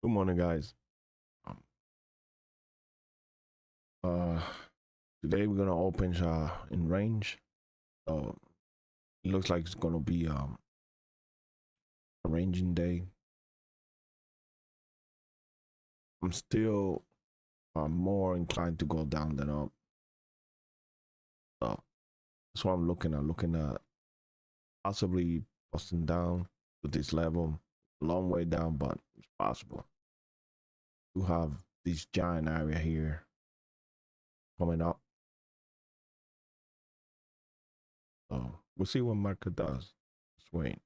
Good morning, guys. Um, uh, Today we're gonna open in range. So it looks like it's gonna be a ranging day. I'm still more inclined to go down than up. So that's what I'm looking at. Looking at possibly busting down to this level, long way down, but it's possible. You have this giant area here coming up. So we'll see what market does. Let's wait.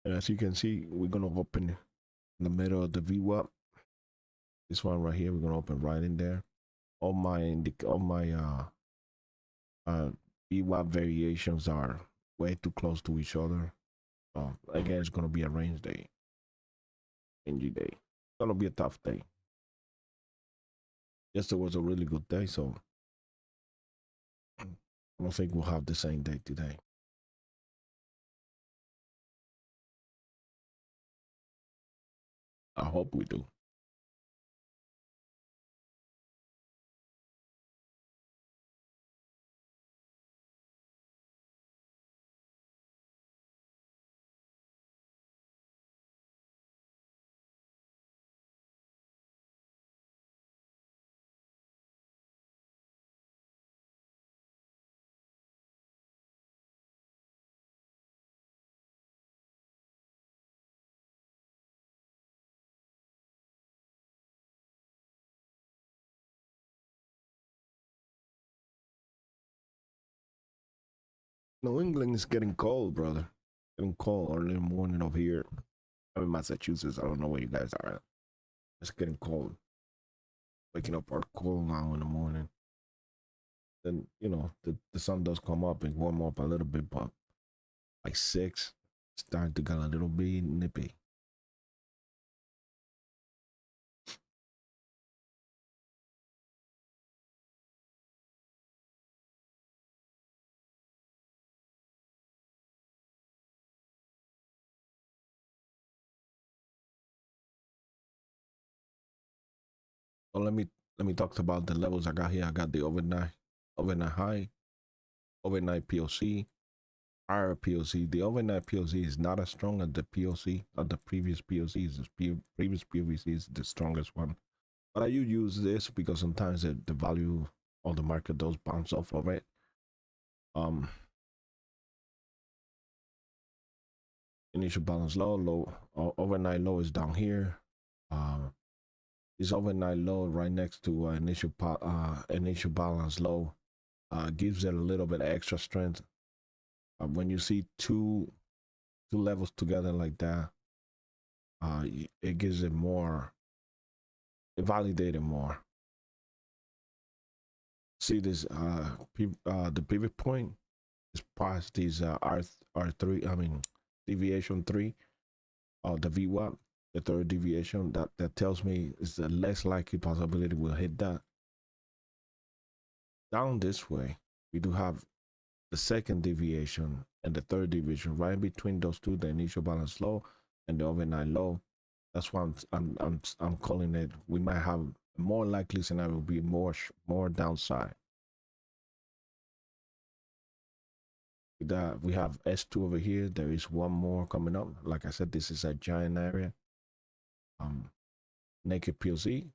And as you can see, we're gonna open in the middle of the VWAP. This one right here, we're gonna open right in there. All my VWAP variations are way too close to each other. Again, it's gonna be a range day, rangy day. It's gonna be a tough day. Yesterday was a really good day, so I don't think we'll have the same day today. I hope we do. New England is getting cold, brother. Getting cold early in the morning over here. I'm in Massachusetts. I don't know where you guys are at. It's getting cold. Waking up are cold now in the morning. Then the sun does come up and warm up a little bit, but like 6, it's starting to get a little bit nippy. So let me talk about the levels I got here. I got the overnight high, overnight POC, higher POC. The overnight POC is not as strong as the POC of the previous POCs. The previous POC is the strongest one. But I use this because sometimes the value of the market does bounce off of it. Initial balance low, overnight low is down here. This overnight low right next to initial balance low gives it a little bit extra strength. When you see two levels together like that, it gives it more, it validates it more. See this the pivot point is past these R3, I mean deviation 3, the VWAP, the third deviation. That tells me is the less likely possibility we'll hit that. Down this way, we do have the second deviation and the third deviation right in between those two, the initial balance low and the overnight low. That's why I'm calling it. We might have more likely scenario will be more downside. That we have S2 over here. There is one more coming up. Like I said, this is a giant area. Naked POC,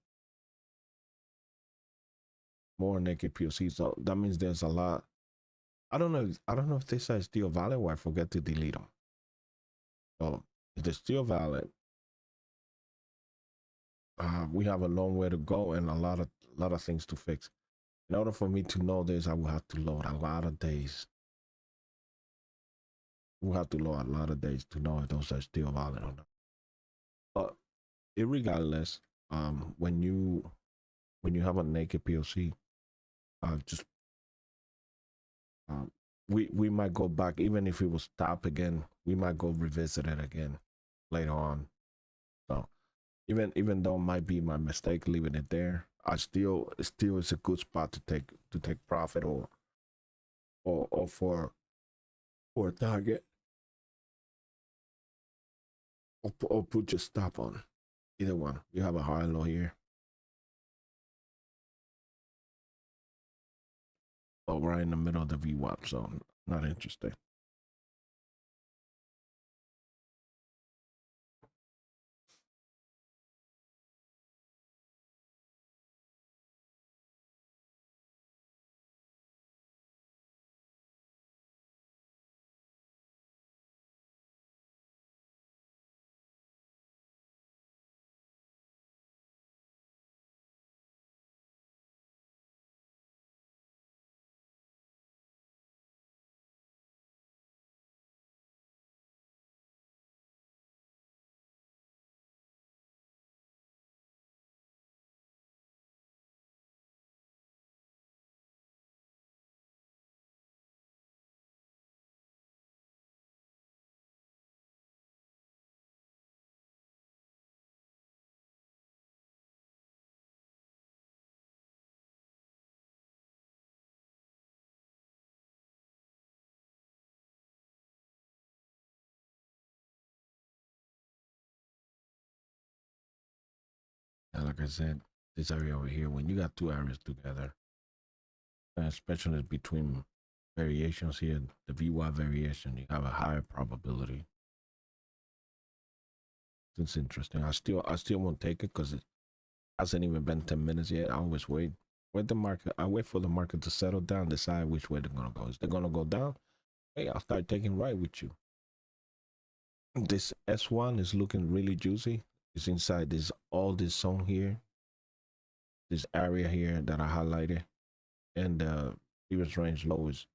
more naked POC. So that means there's a lot. I don't know if this is still valid or I forget to delete them. So if they're still valid, we have a long way to go and a lot of things to fix. In order for me to know this, I will have to load a lot of days. We'll have to load a lot of days to know if those are still valid or not. But regardless, when you have a naked POC, just we might go back, even if it will stop again, we might go revisit it again later on. So even though it might be my mistake leaving it there, I still is a good spot to take profit or for a target. or put your stop on. Either one. You have a high low here. Oh, right in the middle of the VWAP, so not interested. And like I said, this area over here, when you got two areas together, especially between variations here, the VWAP variation, you have a higher probability. It's interesting. I still won't take it because it hasn't even been 10 minutes yet. I always wait. I wait for the market to settle down, decide which way they're gonna go. Is they gonna go down? Hey, I'll start taking right with you. This S1 is looking really juicy. It's inside this zone here, this area here that I highlighted, and the previous range low is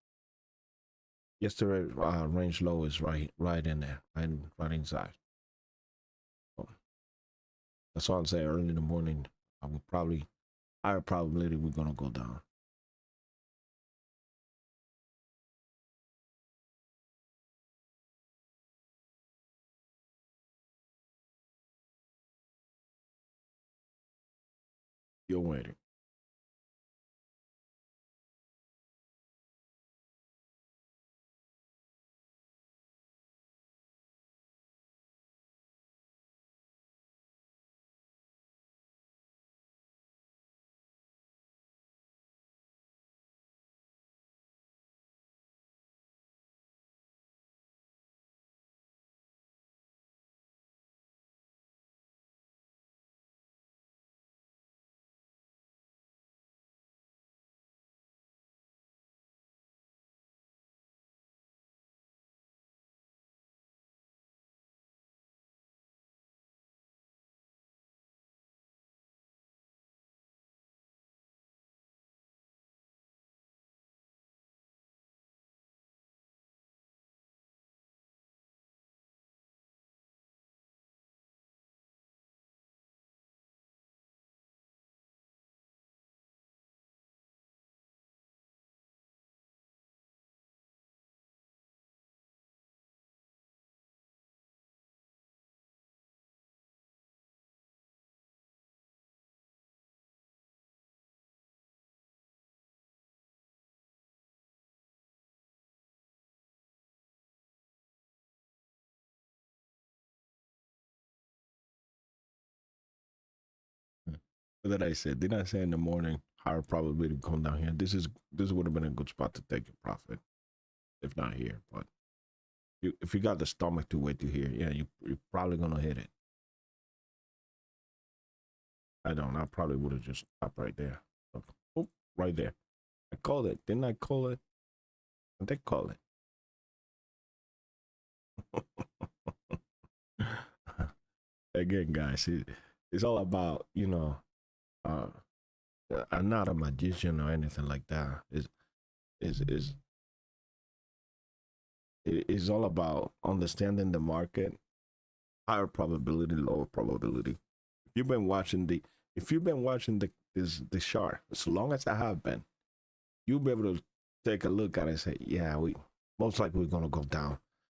yesterday. Range low is right in there, right inside. So that's all I'm saying. Early in the morning, I would probably higher probability we're gonna go down. You're waiting. What did I say? Did I say in the morning higher probability to come down here? This would have been a good spot to take your profit, if not here. But if you got the stomach to wait to here, yeah, you're probably gonna hit it. I don't. I probably would have just stopped right there. Okay. Oh, right there. I called it. Didn't I call it? I did call it. Again, guys, it's all about Uh, I'm not a magician or anything like that. Is is it's all about understanding the market, higher probability, lower probability. You've been watching the if you've been watching the chart as long as I have been, you'll be able to take a look at it and say, yeah, we most likely we're gonna go down.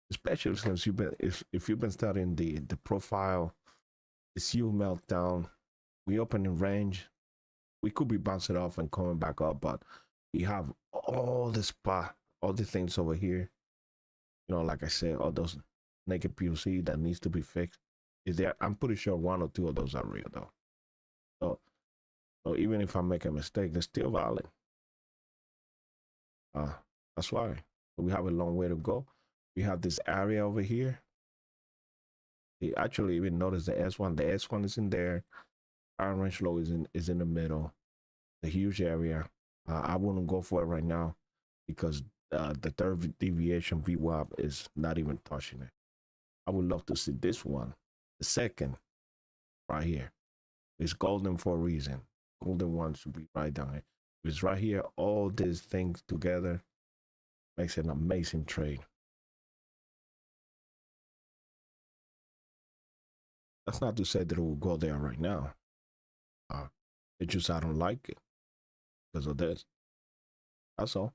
Especially since if you've been studying the profile, the CU meltdown, we open in range, we could be bouncing off and coming back up, but we have all the spot, all the things over here. Like I said, all those naked POC that needs to be fixed. is there. I'm pretty sure one or two of those are real though. So, so even if I make a mistake, they're still valid. Uh, that's why we have a long way to go. We have this area over here. You actually even notice the S1. The S1 is in there. Iron range low is in the middle. The huge area. I wouldn't go for it right now because the third deviation VWAP is not even touching it. I would love to see this one, the second, right here. It's golden for a reason. Golden one should be right down here. It's right here. All these things together makes an amazing trade. That's not to say that it will go there right now. It's just I don't like it because of this. That's all.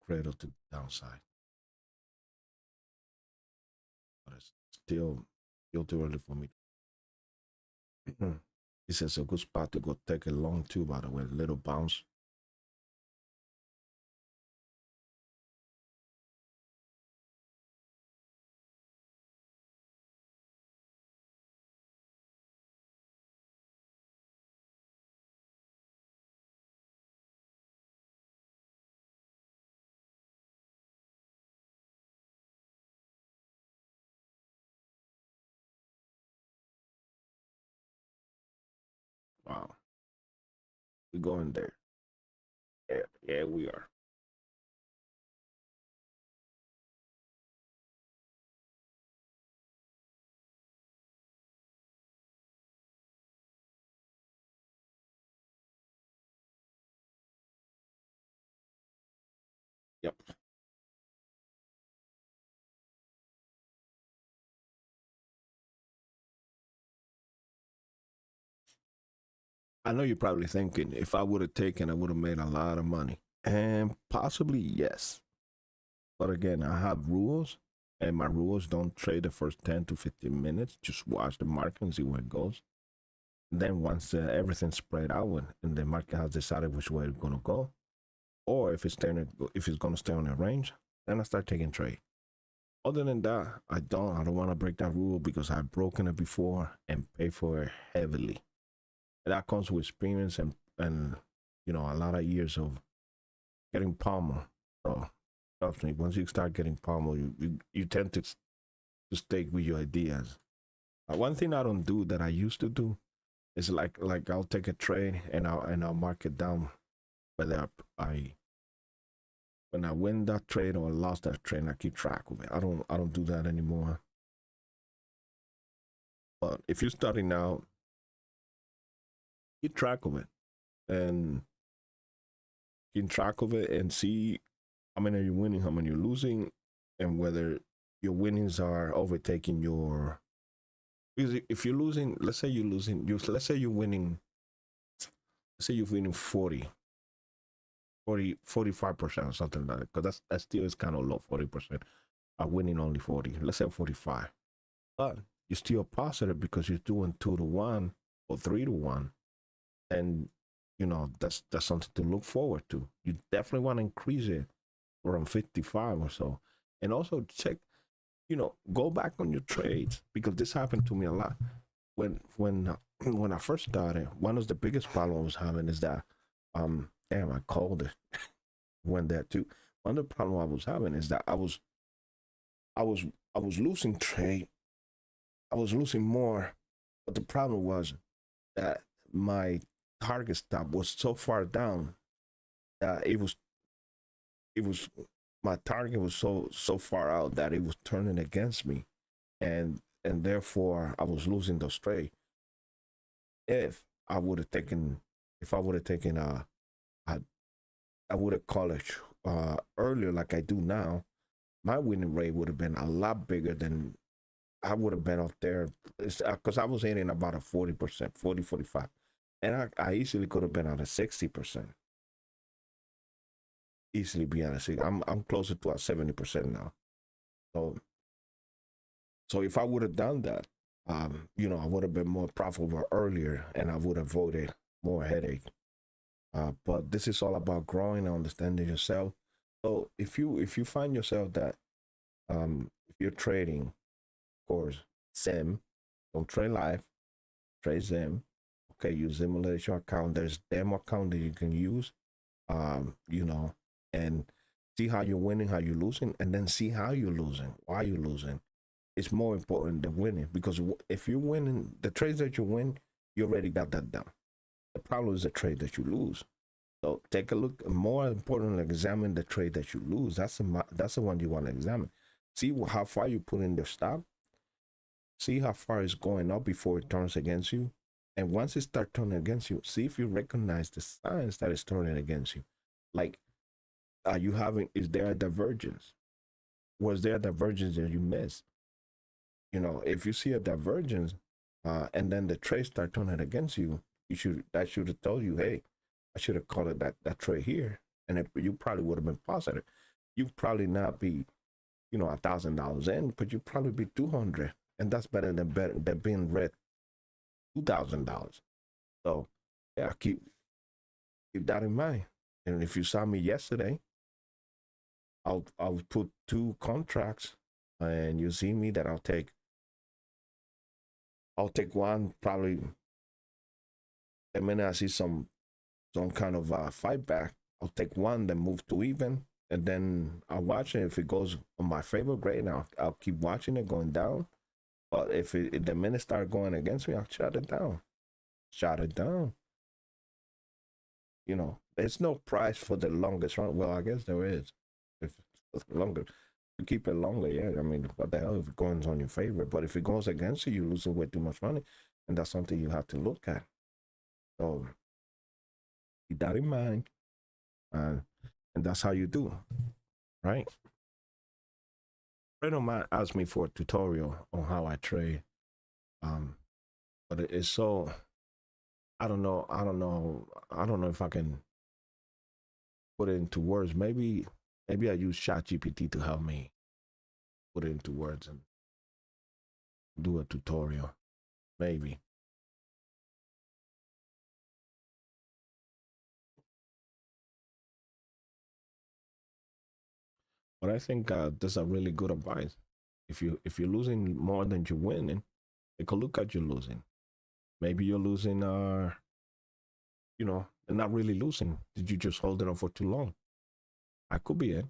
Cradle to the downside. But it's still too early for me. This is a good spot to go take a long two, by the way, little bounce. Wow. We're going there. Yeah, we are. Yep. I know you're probably thinking if I would have taken, I would have made a lot of money. And possibly yes. But again, I have rules, and my rules don't trade the first 10 to 15 minutes. Just watch the market and see where it goes. And then once everything's spread out and the market has decided which way it's going to go, or if it's going to stay on the range, then I start taking trade. Other than that, I don't want to break that rule because I've broken it before and paid for it heavily. And that comes with experience and a lot of years of getting pummeled. So trust me, once you start getting pummeled, you tend to stick with your ideas. One thing I don't do that I used to do is like I'll take a trade and I'll mark it down whether when I win that trade or lost that trade, I keep track of it. I don't do that anymore. But if you're starting out, keep track of it and keep track of it and see how many are you winning, how many you're losing, and whether your winnings are overtaking your. Because if you're losing, let's say you're losing, let's say you're winning, let's say you're winning 45% or something like that, because that still is kind of low. 40% are winning only 40. Let's say 45, but you're still positive because you're doing 2-1 or 3-1, and that's something to look forward to. You definitely want to increase it around 55 or so, and also check, go back on your trades because this happened to me a lot. When I first started, one of the biggest problems I was having is that damn, I called it. Went there too. One of the problem I was having is that I was losing trade. I was losing more, but the problem was that my target stop was so far down that it was my target was so far out that it was turning against me, and therefore I was losing those trade. If I would have taken I would have called it earlier like I do now, my winning rate would have been a lot bigger than I would have been out there. Because I was hitting about a 40%, 40, 45. And I easily could have been at a 60%. Easily be on a 60. I'm closer to a 70% now. So if I would have done that, you know, I would have been more profitable earlier, and I would have avoided more headache. But this is all about growing and understanding yourself. So if you find yourself that if you're trading, of course, sim, don't trade live, trade sim. Okay, use simulation account. There's demo account that you can use. You know, and see how you're winning, how you're losing, and then see how you're losing, why you're losing. It's more important than winning, because if you're winning the trades that you win, you already got that done. The problem is the trade that you lose. So take a look. More importantly, examine the trade that you lose. That's the one you want to examine. See how far you put in the stop. See how far it's going up before it turns against you. And once it starts turning against you, see if you recognize the signs that it's turning against you. Like, are you having? Is there a divergence? Was there a divergence that you missed? You know, if you see a divergence, and then the trade start turning against you, that should have told you, hey, I should have called it that trade here, and you probably would have been positive. You'd probably not be, you know, $1,000 in, but you'd probably be 200, and that's better than being red $2,000. So yeah, keep that in mind. And if you saw me yesterday, I'll put 2 contracts, and you see me that I'll take one probably the minute I see some kind of fight back. I'll take one, then move to even, and then I'll watch it. If it goes on my favor, great. Now I'll keep watching it going down. But if the minute start going against me, I'll shut it down. Shut it down. You know, there's no price for the longest run. Well, I guess there is. If it's longer, to keep it longer, yeah. I mean, what the hell if it goes on your favor? But if it goes against you, you're losing way too much money, and that's something you have to look at. So keep that in mind, and that's how you do, right? Friend of mine asked me for a tutorial on how I trade, um, but it's so I don't know if I can put it into words. Maybe I use ChatGPT to help me put it into words and do a tutorial. Maybe. But I think this is a really good advice. If you're losing more than you're winning, take a look at your losing. Maybe you're losing not really losing. Did you just hold it on for too long? I could be it.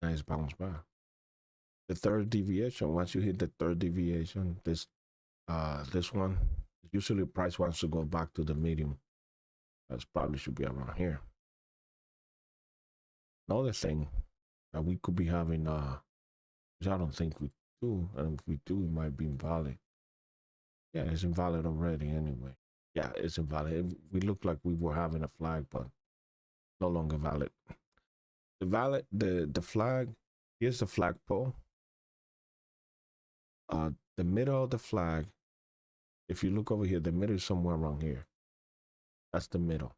Nice bounce back. The third deviation, once you hit the third deviation, this one, usually price wants to go back to the medium. That's probably should be around here. Another thing that we could be having, which I don't think we do, and if we do, it might be invalid. Yeah, it's invalid already anyway. Yeah, it's invalid. We look like we were having a flag, but no longer valid. The flag, here's the flag pole. The middle of the flag, if you look over here, the middle is somewhere around here. That's the middle,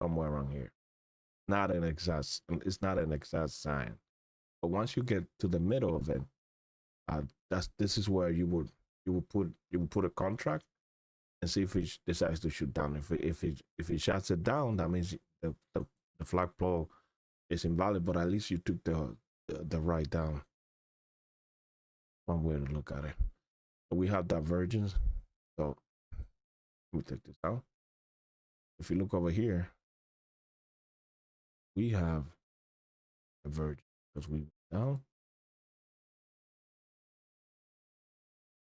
somewhere around here. It's not an exact sign. But once you get to the middle of it, this is where you would put a contract and see if it decides to shoot down. If it shuts it down, that means the flagpole is invalid. But at least you took the write down. One way to look at it. So we have divergence. So let me take this out. If you look over here, we have divergence because we went down.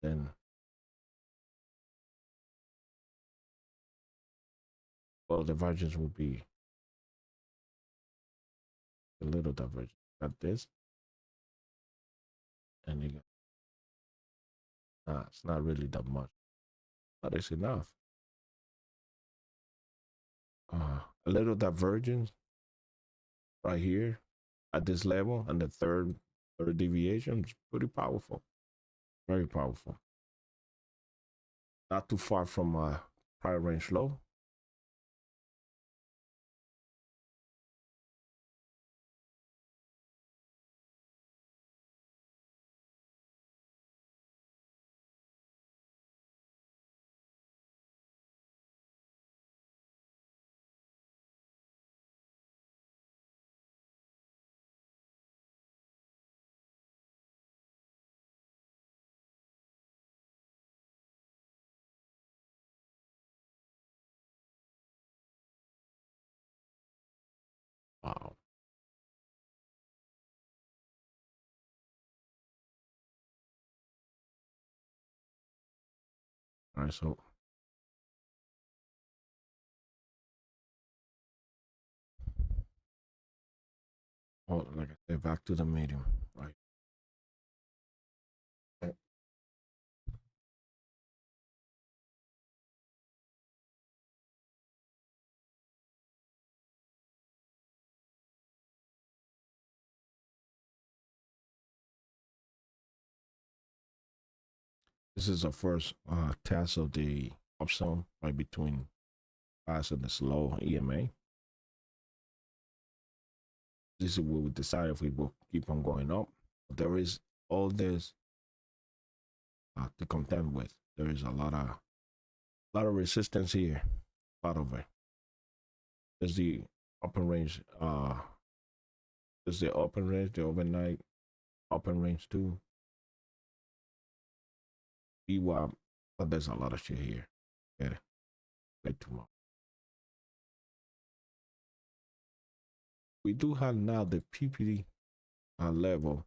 Then, well, divergence will be a little divergence. Got this, and you got, it's not really that much, but it's enough. a little divergence right here at this level, and the third deviation is pretty powerful, very powerful. Not too far from prior range low. Wow. All right, so like I said, back to the medium, right? This is the first test of the upzone right between fast and the slow EMA. This is where we decide if we will keep on going up. There is all this to contend with. There is a lot of resistance here, a lot of it. There's the upper range, there's the open range, the overnight open range too. BWAP, but there's a lot of shit here. Yeah, way too much. We do have now the PPD level.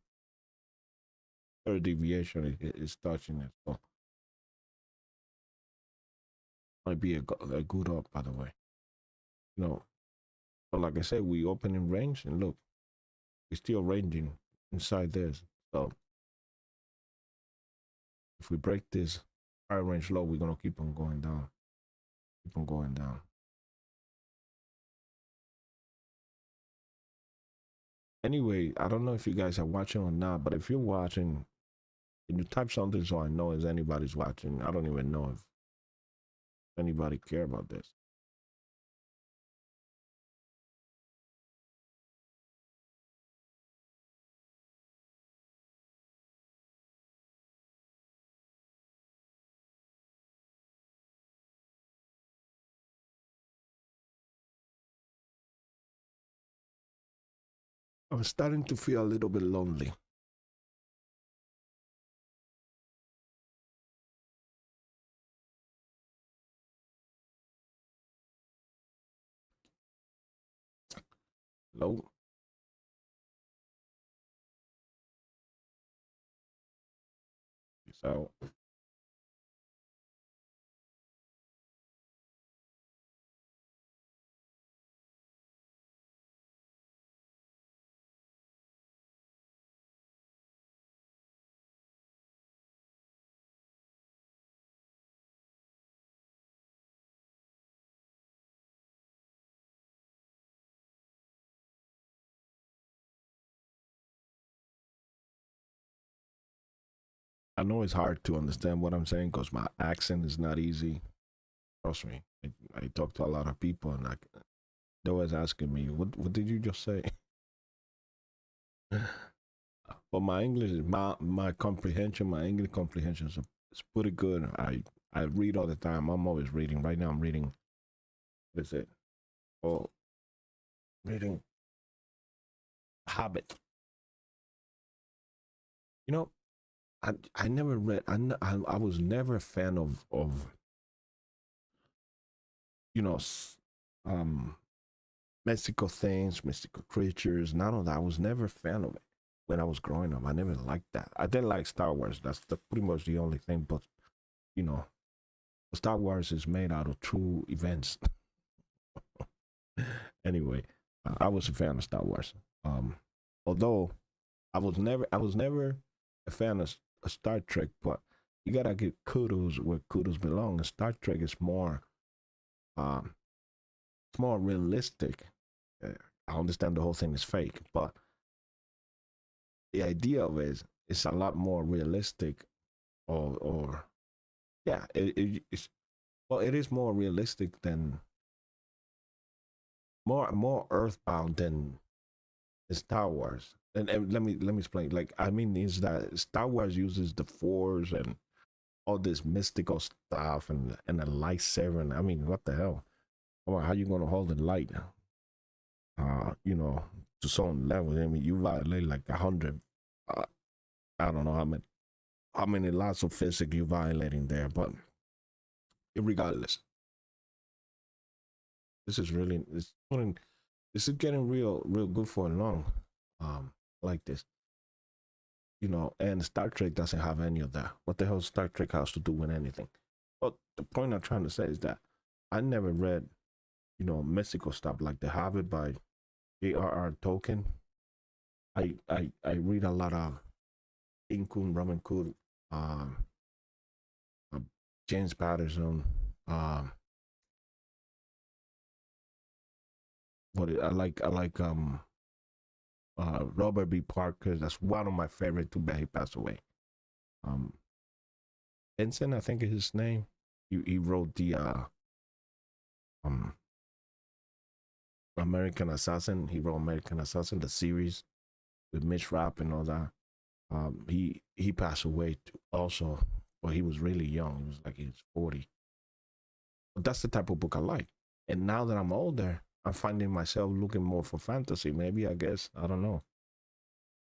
Third deviation is touching it, so might be a good up, by the way. You know, but like I said, we open in range, and look, we're still ranging inside this. So if we break this high range low, we're gonna keep on going down, keep on going down. Anyway, I don't know if you guys are watching or not, but if you're watching, can you type something so I know if anybody's watching? I don't even know if anybody care about this. I'm starting to feel a little bit lonely. Low. So I know it's hard to understand what I'm saying because my accent is not easy. Trust me. I talk to a lot of people, and they're always asking me, "What did you just say?" But my English, my comprehension, my English comprehension is pretty good. I read all the time. I'm always reading. Right now, I'm reading. What is it? Oh, reading Hobbit. You know, I never read. I was never a fan of you know um mystical things, mystical creatures. None of that. I was never a fan of it when I was growing up. I never liked that. I didn't like Star Wars. That's pretty much the only thing. But you know, Star Wars is made out of true events. Anyway, I was a fan of Star Wars. Although I was never a fan of Star Trek, but you gotta give kudos where kudos belong. And Star Trek is more, um, it's more realistic. I understand the whole thing is fake, but the idea of it is a lot more realistic, or yeah, it's, well, it is more realistic than more earthbound than Star Wars. And let me explain. Like, I mean, is that Star Wars uses the Force and all this mystical stuff and a lightsaber. And I mean, what the hell? Come on, how you gonna hold the light? You know, to some level. I mean, you violate like 100. Uh, I don't know how many lots of physics you violating there, but regardless, this is really this is getting real good for long. Like this, and Star Trek doesn't have any of that. What the hell Star Trek has to do with anything? But the point I'm trying to say is that I never read, mystical stuff like The Hobbit by J.R.R. Tolkien. I read a lot of Inkun, Robin Hood, um, uh, James Patterson. Um, I like Robert B. Parker. That's one of my favorite. Too bad he passed away. Um, Benson, I think is his name. He wrote the um American Assassin. He wrote American Assassin, the series with Mitch Rapp and all that. He passed away too, also. Well, he was really young. He was like he was 40. But that's the type of book I like. And now that I'm older, I'm finding myself looking more for fantasy. Maybe, I guess, I don't know.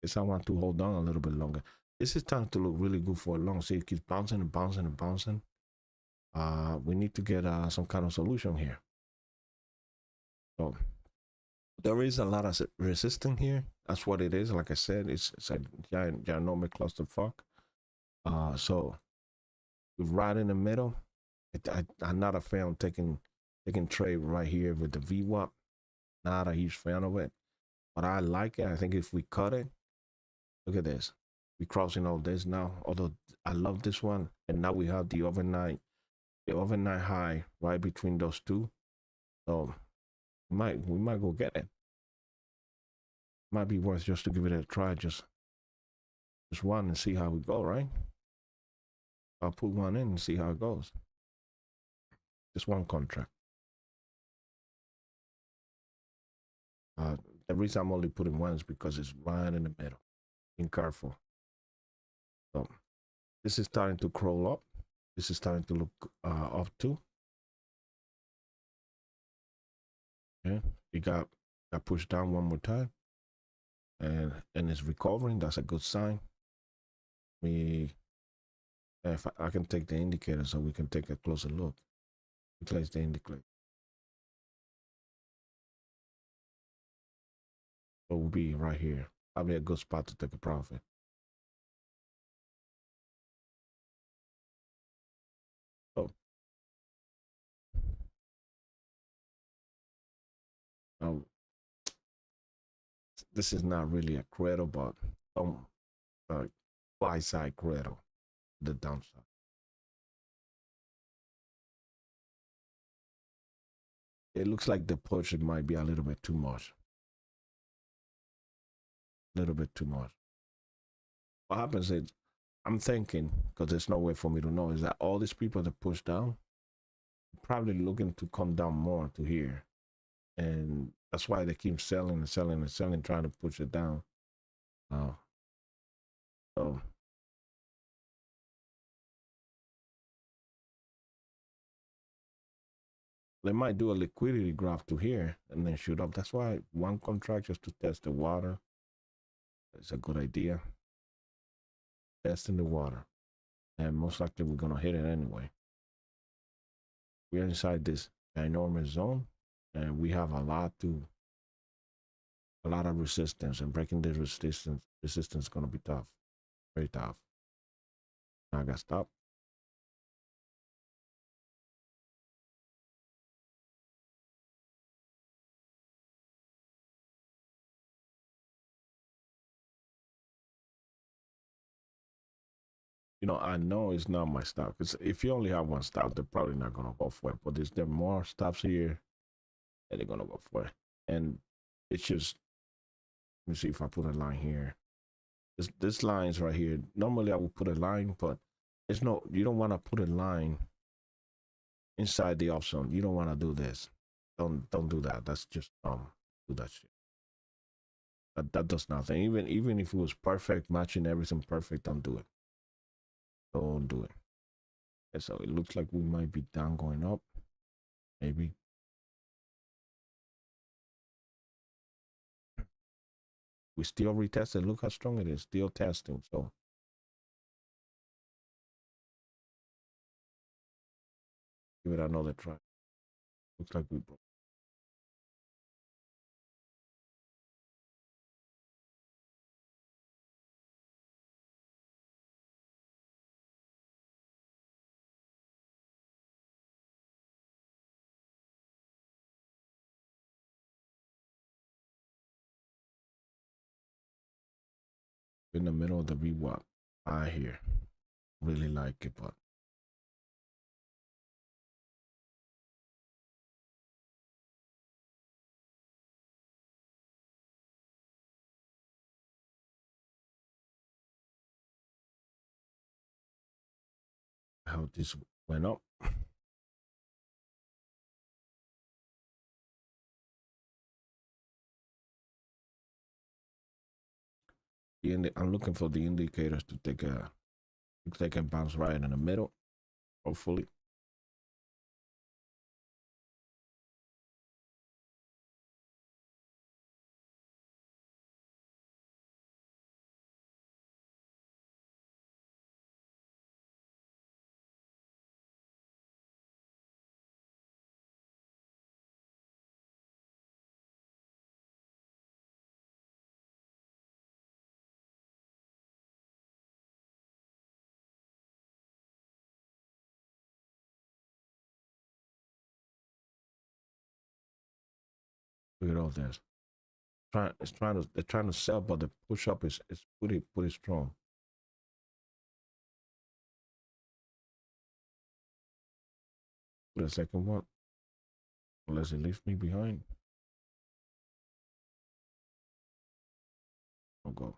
Guess I want to hold on a little bit longer. This is starting to look really good for a long. See, it keeps bouncing and bouncing and bouncing. We need to get some kind of solution here. So there is a lot of resistance here. That's what it is. Like I said, it's a ginormous clusterfuck. So right in the middle. I'm not a fan of taking trade right here with the VWAP. Not a huge fan of it, but I like it. I think if we cut it, look at this. We're crossing all this now. Although I love this one, and now we have the overnight high right between those two. So we might go get it. Might be worth just to give it a try. Just one and see how we go. Right? I'll put one in and see how it goes. Just one contract. The reason I'm only putting one is because it's right in the middle. Being careful. So this is starting to crawl up. This is starting to look off too. Okay, it got pushed down one more time, and it's recovering. That's a good sign. If I can take the indicator so we can take a closer look. Place the indicator. So we'll be right here. Probably a good spot to take a profit. So this is not really a cradle, but some buy side cradle, the downside. It looks like the push might be a little bit too much. A little bit too much. What happens is, I'm thinking, because there's no way for me to know, is that all these people that push down, probably looking to come down more to here. And that's why they keep selling and selling and selling, trying to push it down. So they might do a liquidity graph to here and then shoot up. That's why one contract just to test the water is a good idea. Testing the water. And most likely we're going to hit it anyway. We're inside this ginormous zone, and we have a lot of resistance, and breaking this resistance is going to be tough. Very tough. Now I got to stop. I know it's not my stop, because if you only have one stop, they're probably not going to go for it. But there more stops here, that they're gonna go for. And it's just, let me see if I put a line here. This line's right here. Normally I would put a line, but it's no, you don't want to put a line inside the option. You don't want to do this. Don't do that. That's just do that shit. That does nothing. Even if it was perfect, matching everything perfect, don't do it. Don't do it. And so it looks like we might be down going up. Maybe. We still retested. Look how strong it is. Still testing. So give it another try. Looks like we broke. In the middle of the VWAP. I hear. Really like it, but how this went up. I'm looking for the indicators to take a bounce right in the middle, hopefully. Look at all this. They're trying to sell, but the push up is pretty strong. For the second one, unless it leaves me behind, I'll go.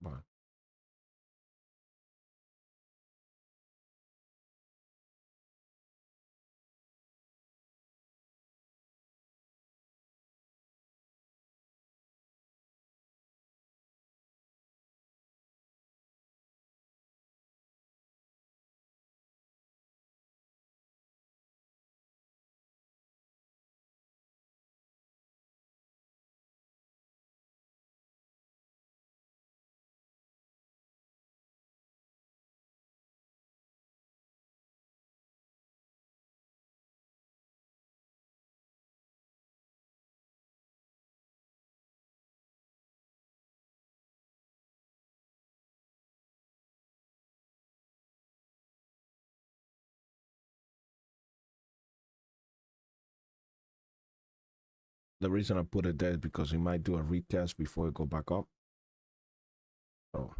Bye. The reason I put it there is because it might do a retest before it go back up. So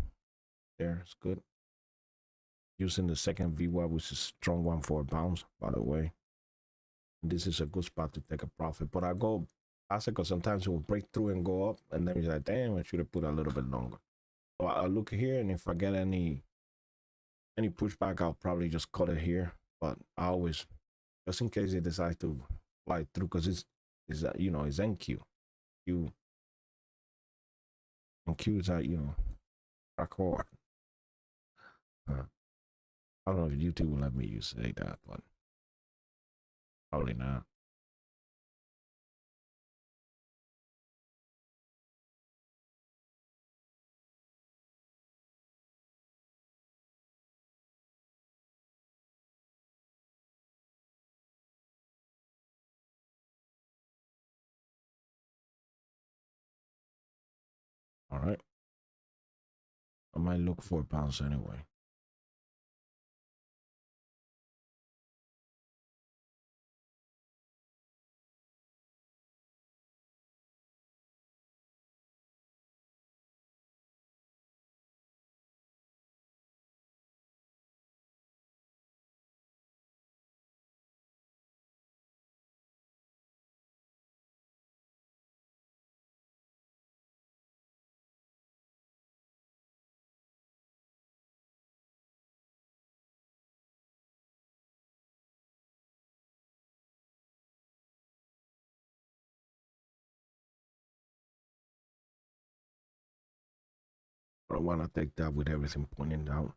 there, it's good. Using the second VWAP, which is a strong one for a bounce, by the way. This is a good spot to take a profit. But I go past it because sometimes it will break through and go up, and then you're like, damn, I should have put a little bit longer. So I'll look here, and if I get any pushback, I'll probably just cut it here. But I always, just in case it decides to fly through, because it's you know, it's NQ. Q and Q is that, you know, crack hard. I don't know if YouTube will let me use say that, but probably not. All right. I might look for a bounce anyway. I don't want to take that with everything pointing down.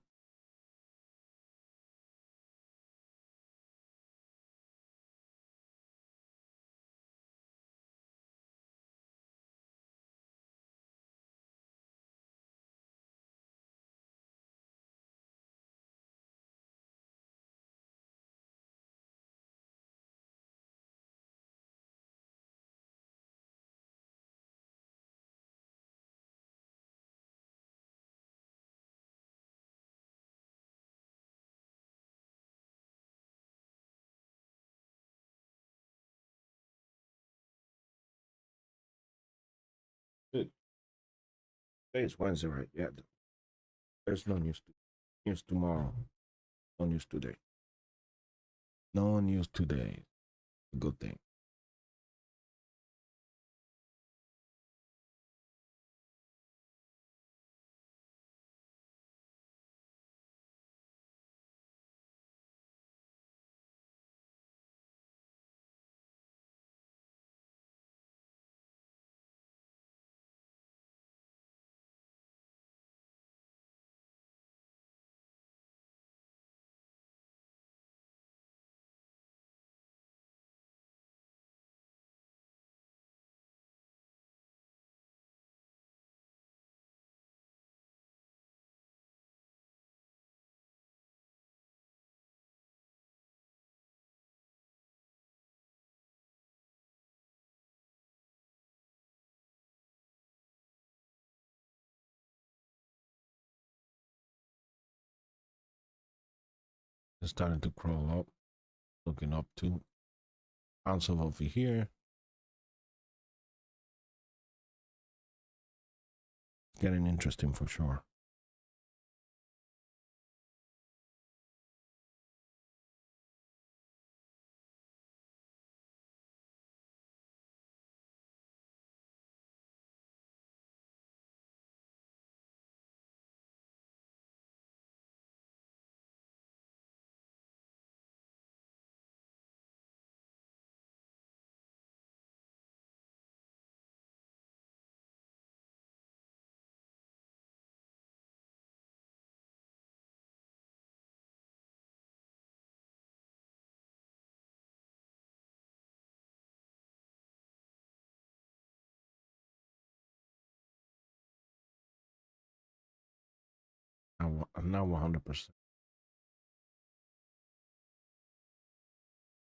Good. Today is Wednesday, right? Yeah. There's no news. News tomorrow. No news today. No news today. Good thing. It's starting to crawl up. Looking up to bounce over here. Getting interesting for sure. I'm not 100%.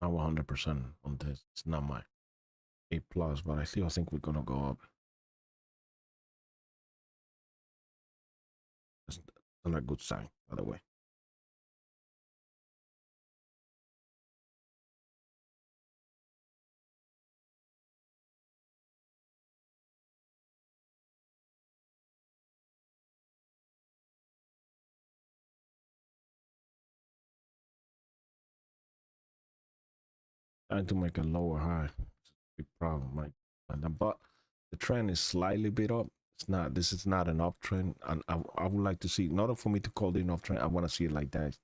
Not 100% on this. It's not my A plus, but I still think we're gonna go up. That's not a good sign, by the way. Trying to make a lower high. It's a big problem, right? But the trend is slightly bit up. It's not. This is not an uptrend, and I would like to see. In order for me to call it an uptrend, I want to see it like that,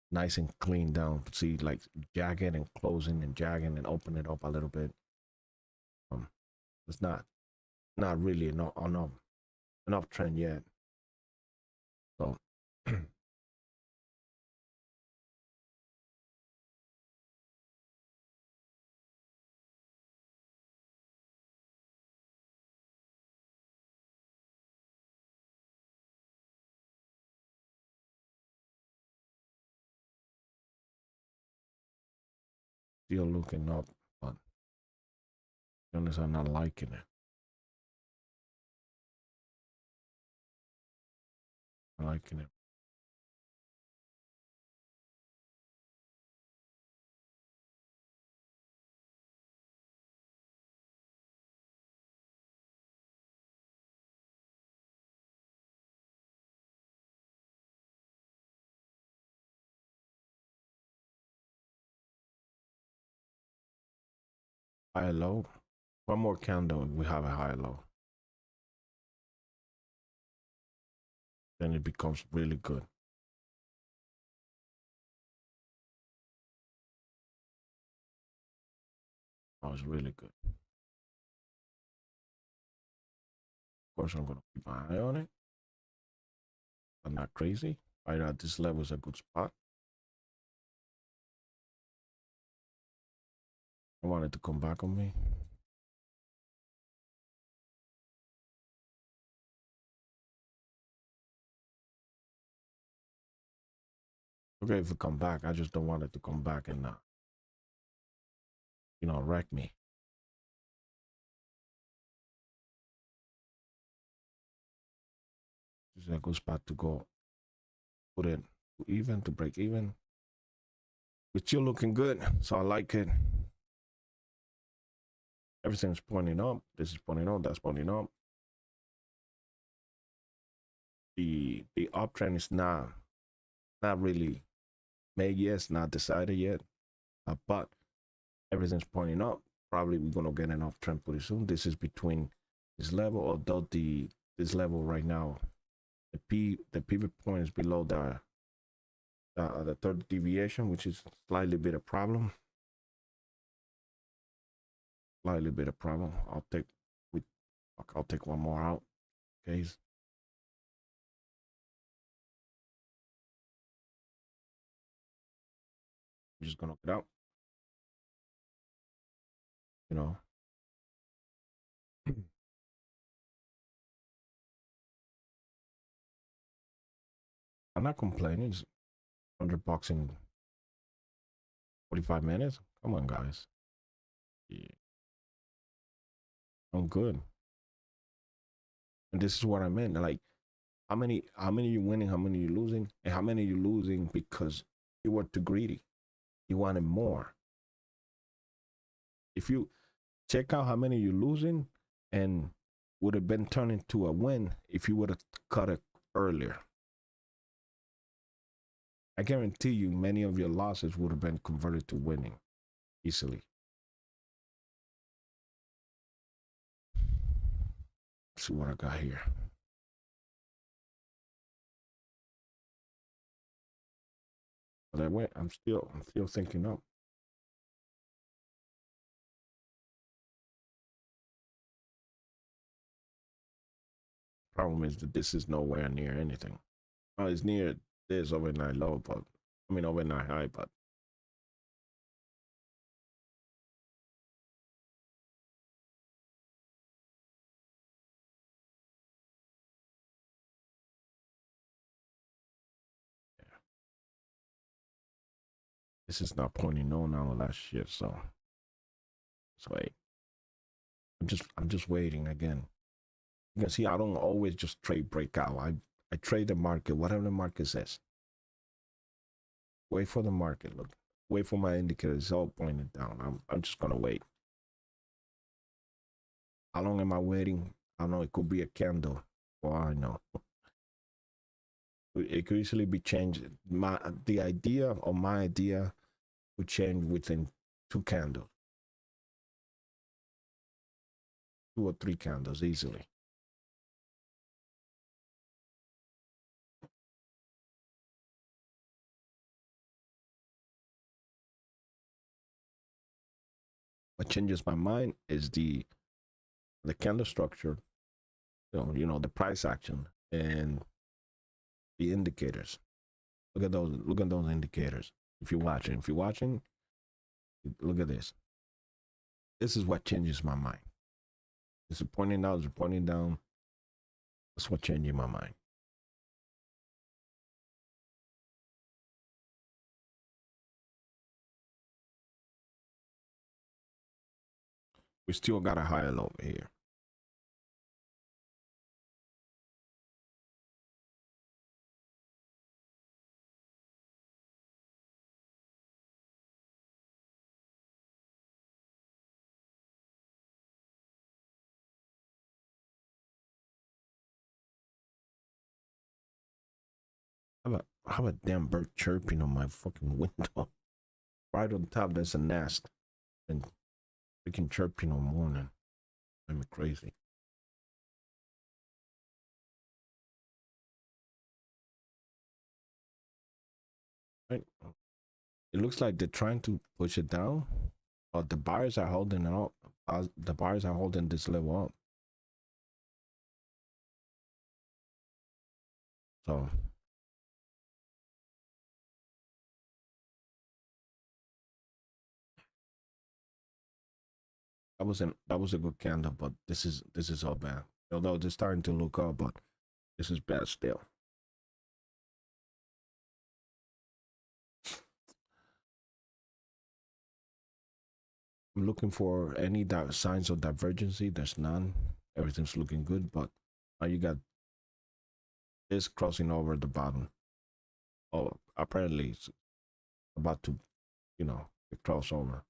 nice and clean down. See like jagged and closing and jagging and open it up a little bit. It's not really an uptrend yet. So still looking up, but to be honest, I'm not liking it. I'm liking it. High low. One more candle, we have a high low. Then it becomes really good. That was really good. Of course, I'm gonna keep an eye on it. I'm not crazy. Right at this level is a good spot. I wanted to come back on me. Okay, if it come back, I just don't want it to come back and you know, wreck me. This is a good spot to go. Put it even to break even. It's still looking good, so I like it. Everything's pointing up. This is pointing up. That's pointing up. The uptrend is not really made yet. It's not decided yet, but everything's pointing up. Probably we're gonna get an uptrend pretty soon. This is between this level, although this level right now, the pivot point is below the third deviation, which is slightly bit of problem. Slightly bit of problem. I'll take one more out. Okay. I'm just gonna get out. You know. I'm not complaining. It's $100 in 45 minutes. Come on, guys. Yeah. I'm good. And this is what I meant. Like, how many you winning, how many you losing, and how many you losing because you were too greedy. You wanted more. If you check out how many you losing, and would have been turned into a win if you would have cut it earlier. I guarantee you many of your losses would have been converted to winning easily. Let's see what I got here. But I went, I'm still thinking up. Problem is that this is nowhere near anything. Oh, it's near this overnight low, but I mean overnight high, but yeah. This is not pointing on all that shit, so wait. I'm just waiting again. You can see I don't always just trade breakout. I trade the market, whatever the market says. Wait for the market. Look, wait for my indicators. It's all pointed down. I'm just gonna wait. How long am I waiting? I don't know. It could be a candle. Well, I know. It could easily be changed. The idea or my idea would change within 2 candles, 2 or 3 candles easily. What changes my mind is the candle structure, you know, the price action and the indicators. Look at those indicators. If you're watching, look at this. This is what changes my mind. Is it pointing out? Is it pointing down? That's what changes my mind. We still got a higher low over here. I have a damn bird chirping on my fucking window. Right on top, there's a nest. And freaking chirping all morning. I'm crazy. Right? It looks like they're trying to push it down, but the buyers are holding it up. The buyers are holding this level up. So that was a good candle, but this is all bad. Although it's starting to look up, but this is bad still. I'm looking for any signs of divergency. There's none. Everything's looking good, but now you got this crossing over the bottom. Oh, apparently it's about to, cross over.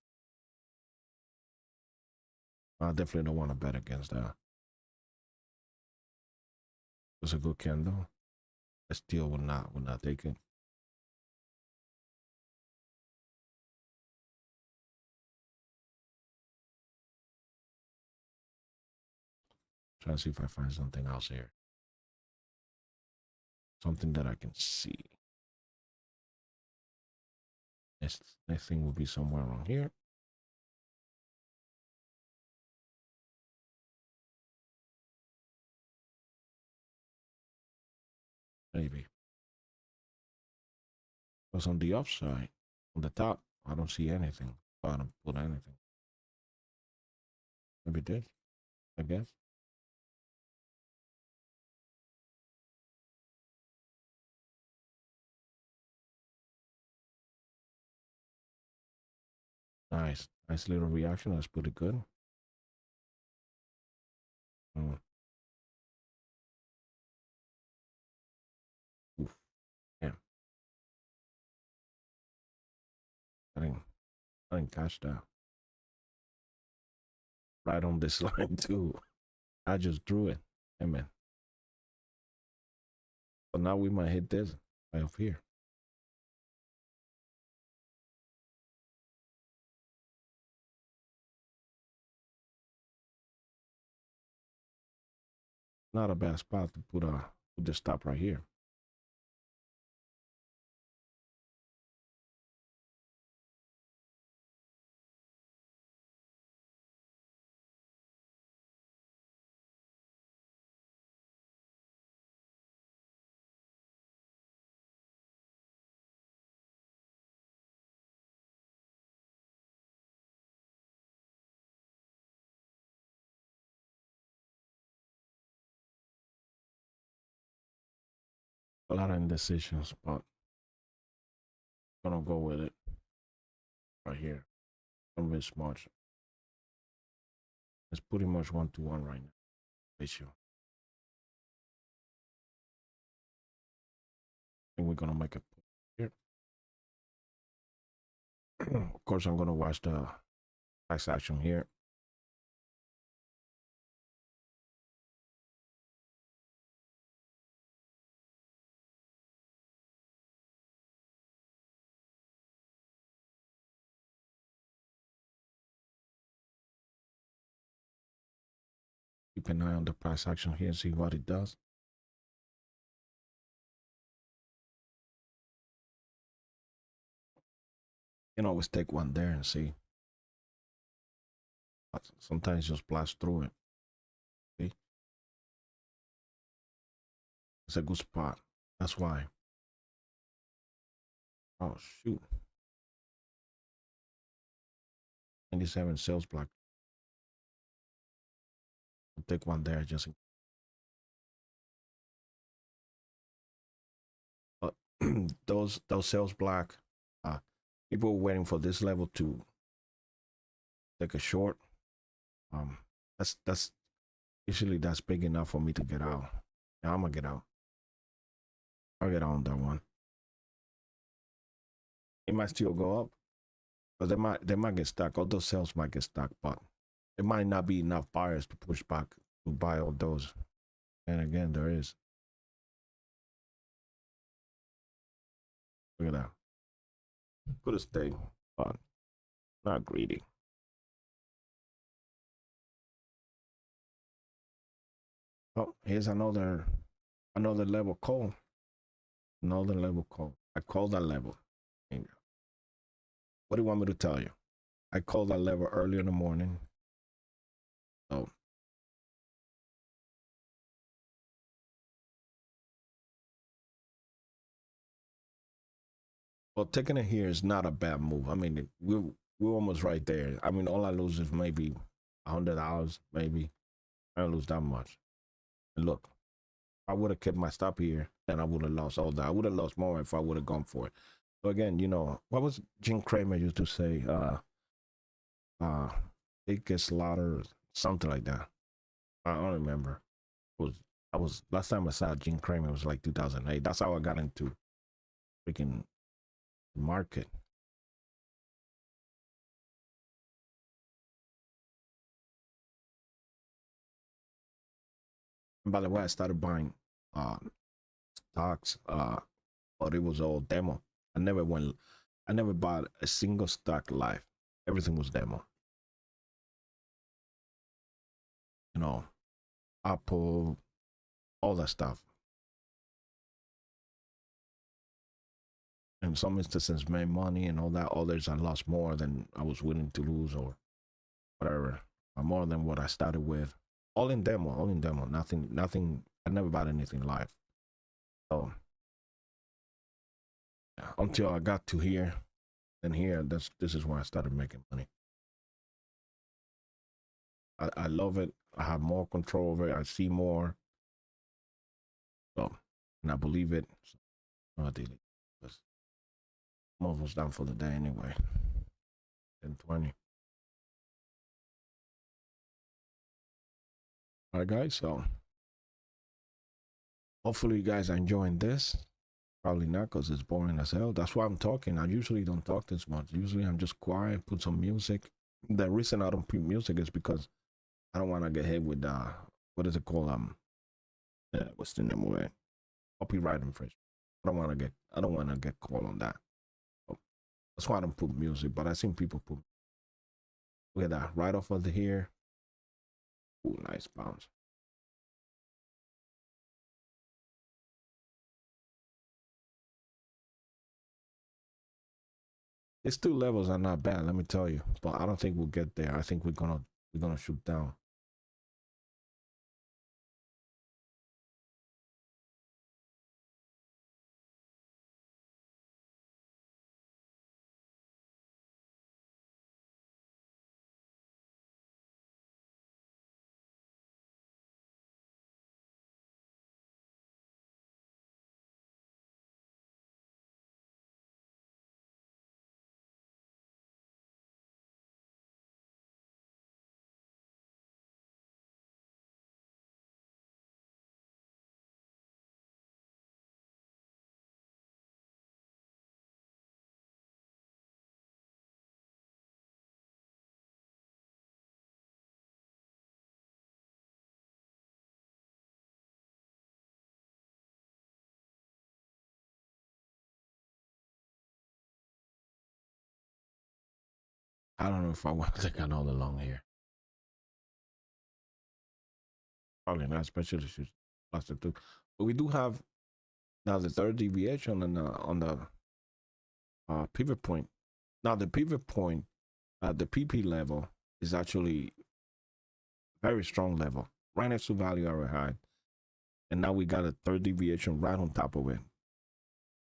I definitely don't want to bet against that. It's a good candle. I still will not take it. Trying to see if I find something else here. Something that I can see. Next thing will be somewhere around here. Maybe. Because on the upside, on the top, I don't see anything. I don't put anything. Maybe this, I guess. Nice little reaction. That's pretty good. Oof. Yeah. I didn't catch that. Right on this line too. I just drew it. Hey man. So now we might hit this right up here. Not a bad spot to put the stop right here. A lot of indecisions, but I'm gonna go with it right here. I'm very smart. It's pretty much 1-to-1 right now. Ratio. And we're gonna make it here. Of course, I'm gonna watch the price action here. Keep an eye on the price action here and see what it does. You can always take one there and see. But sometimes just blast through it. See? It's a good spot. That's why. Oh shoot. 97 sales block. I'll take one there just in. But those sales block, people were waiting for this level to take a short. That's usually that's big enough for me to get out. Now I'm gonna get out. I'll get on that one. It might still go up, but they might get stuck. All those sales might get stuck, but it might not be enough buyers to push back to buy all those. And again, there is. Look at that. Could have stayed, but not greedy. Oh, here's another level call. Another level call. I call that level. What do you want me to tell you? I called that level early in the morning. So well, taking it here is not a bad move. I mean, we're almost right there. I mean, all I lose is maybe $100 maybe. I don't lose that much. And look, I would have kept my stop here, then I would have lost all that. I would have lost more if I would have gone for it. So again, you know, what was Jim Cramer used to say? Uh, it gets slaughtered, something like that. I don't remember. I was last time I saw Jim Cramer was like 2008. That's how I got into freaking market. And by the way, I started buying stocks, but it was all demo. I never bought a single stock live. Everything was demo. You know, Apple, all that stuff. In some instances, made money and all that. Others, I lost more than I was willing to lose or whatever. More than what I started with. All in demo, all in demo. Nothing. I never bought anything live. So yeah, until I got to here, and here, this is where I started making money. I love it. I have more control over it. I see more. So, and I believe it. So, I did it. I'm almost done for the day anyway. 10:20. All right, guys. So, hopefully, you guys are enjoying this. Probably not, because it's boring as hell. That's why I'm talking. I usually don't talk this much. Usually, I'm just quiet, put some music. The reason I don't put music is because I don't want to get hit with what is it called? What's the name of it? Copyright infringement. I don't want to get called on that. So that's why I don't put music. But I seen people put. Look at that, right off of the here. Ooh, nice bounce. These two levels are not bad, let me tell you. But I don't think we'll get there. I think we're gonna shoot down. I don't know if I want to take another long here. Probably not, especially if it's plus the two. But we do have now the third deviation on the pivot point. Now the pivot point at the PP level is actually very strong level, right next to value area high. And now we got a third deviation right on top of it.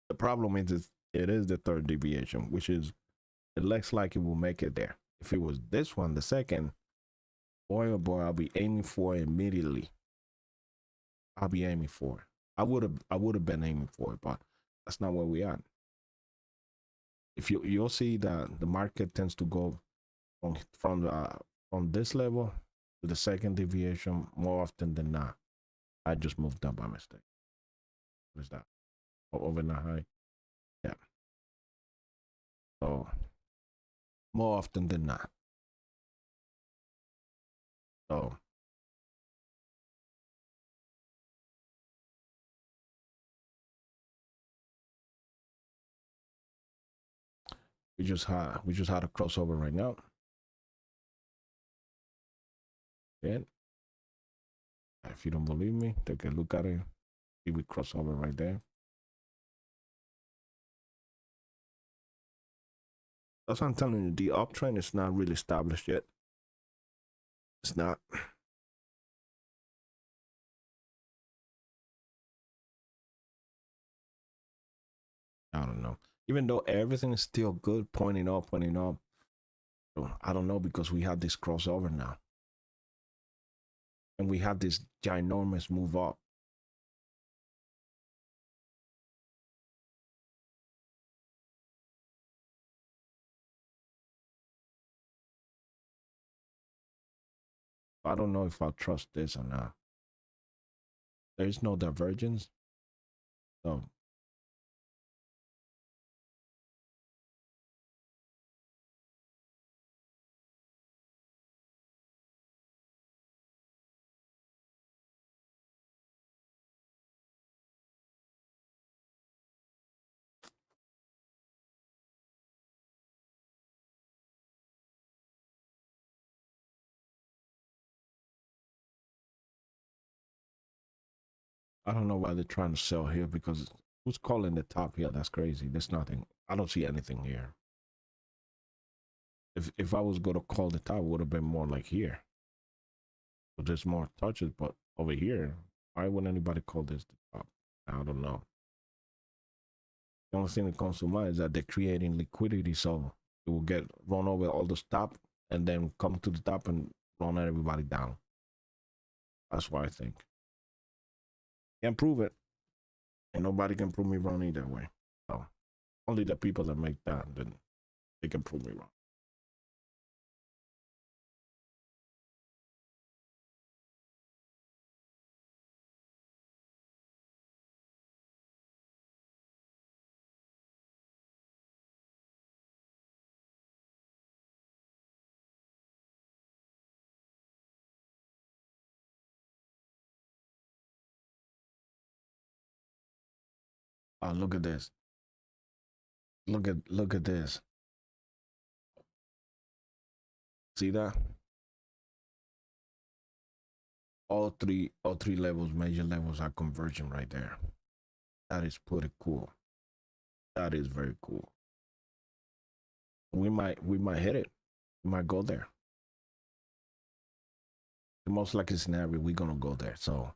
The problem is it is the third deviation, which is it looks like it will make it there. If it was this one, the second, boy oh boy, I'll be aiming for it immediately. I'll be aiming for it. I would have been aiming for it, but that's not where we are. If you'll see that the market tends to go from this level to the second deviation more often than not. I just moved up by mistake. What is that? Overnight high. Yeah. So more often than not. So we just had a crossover right now. And if you don't believe me, take a look at it. See, we crossover right there. That's what I'm telling you. The uptrend is not really established yet. It's not. I don't know. Even though everything is still good, pointing up, I don't know, because we have this crossover now. and we have this ginormous move up. I don't know if I'll trust this or not. There is no divergence, so I don't know why they're trying to sell here, because who's calling the top here? That's crazy. There's nothing. I don't see anything here. If I was going to call the top, it would have been more like here. But there's more touches, but over here, why would anybody call this the top? I don't know. The only thing that comes to mind is that they're creating liquidity, so it will get run over all the top and then come to the top and run everybody down. That's what I think. Can't prove it, and nobody can prove me wrong either way. So only the people that make that, then they can prove me wrong. Look at this. Look at this. See that? All three levels, major levels, are converging right there. That is pretty cool. That is very cool. We might hit it. We might go there. The most likely scenario, we're gonna go there. So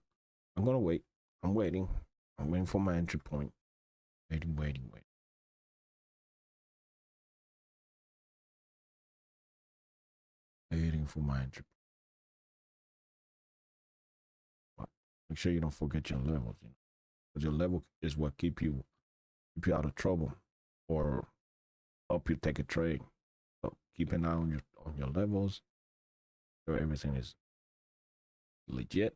I'm gonna wait. I'm waiting. I'm waiting for my entry point. Waiting. Waiting for my entry point. But make sure you don't forget your levels, because your level is what keep you out of trouble or help you take a trade. So keep an eye on your levels. So everything is legit.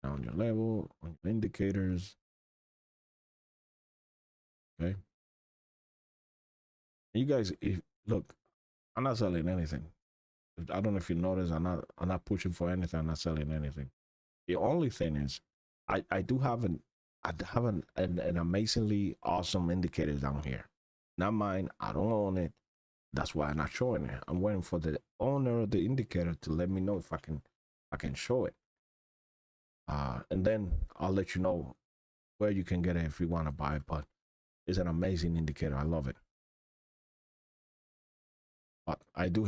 On your level, on your indicators. Okay. And you guys, if look, I'm not selling anything. I don't know if you notice, I'm not pushing for anything. I'm not selling anything. The only thing is, I do have an amazingly awesome indicator down here. Not mine. I don't own it. That's why I'm not showing it. I'm waiting for the owner of the indicator to let me know if I can show it. And then I'll let you know where you can get it if you want to buy it. But it's an amazing indicator. I love it. But I do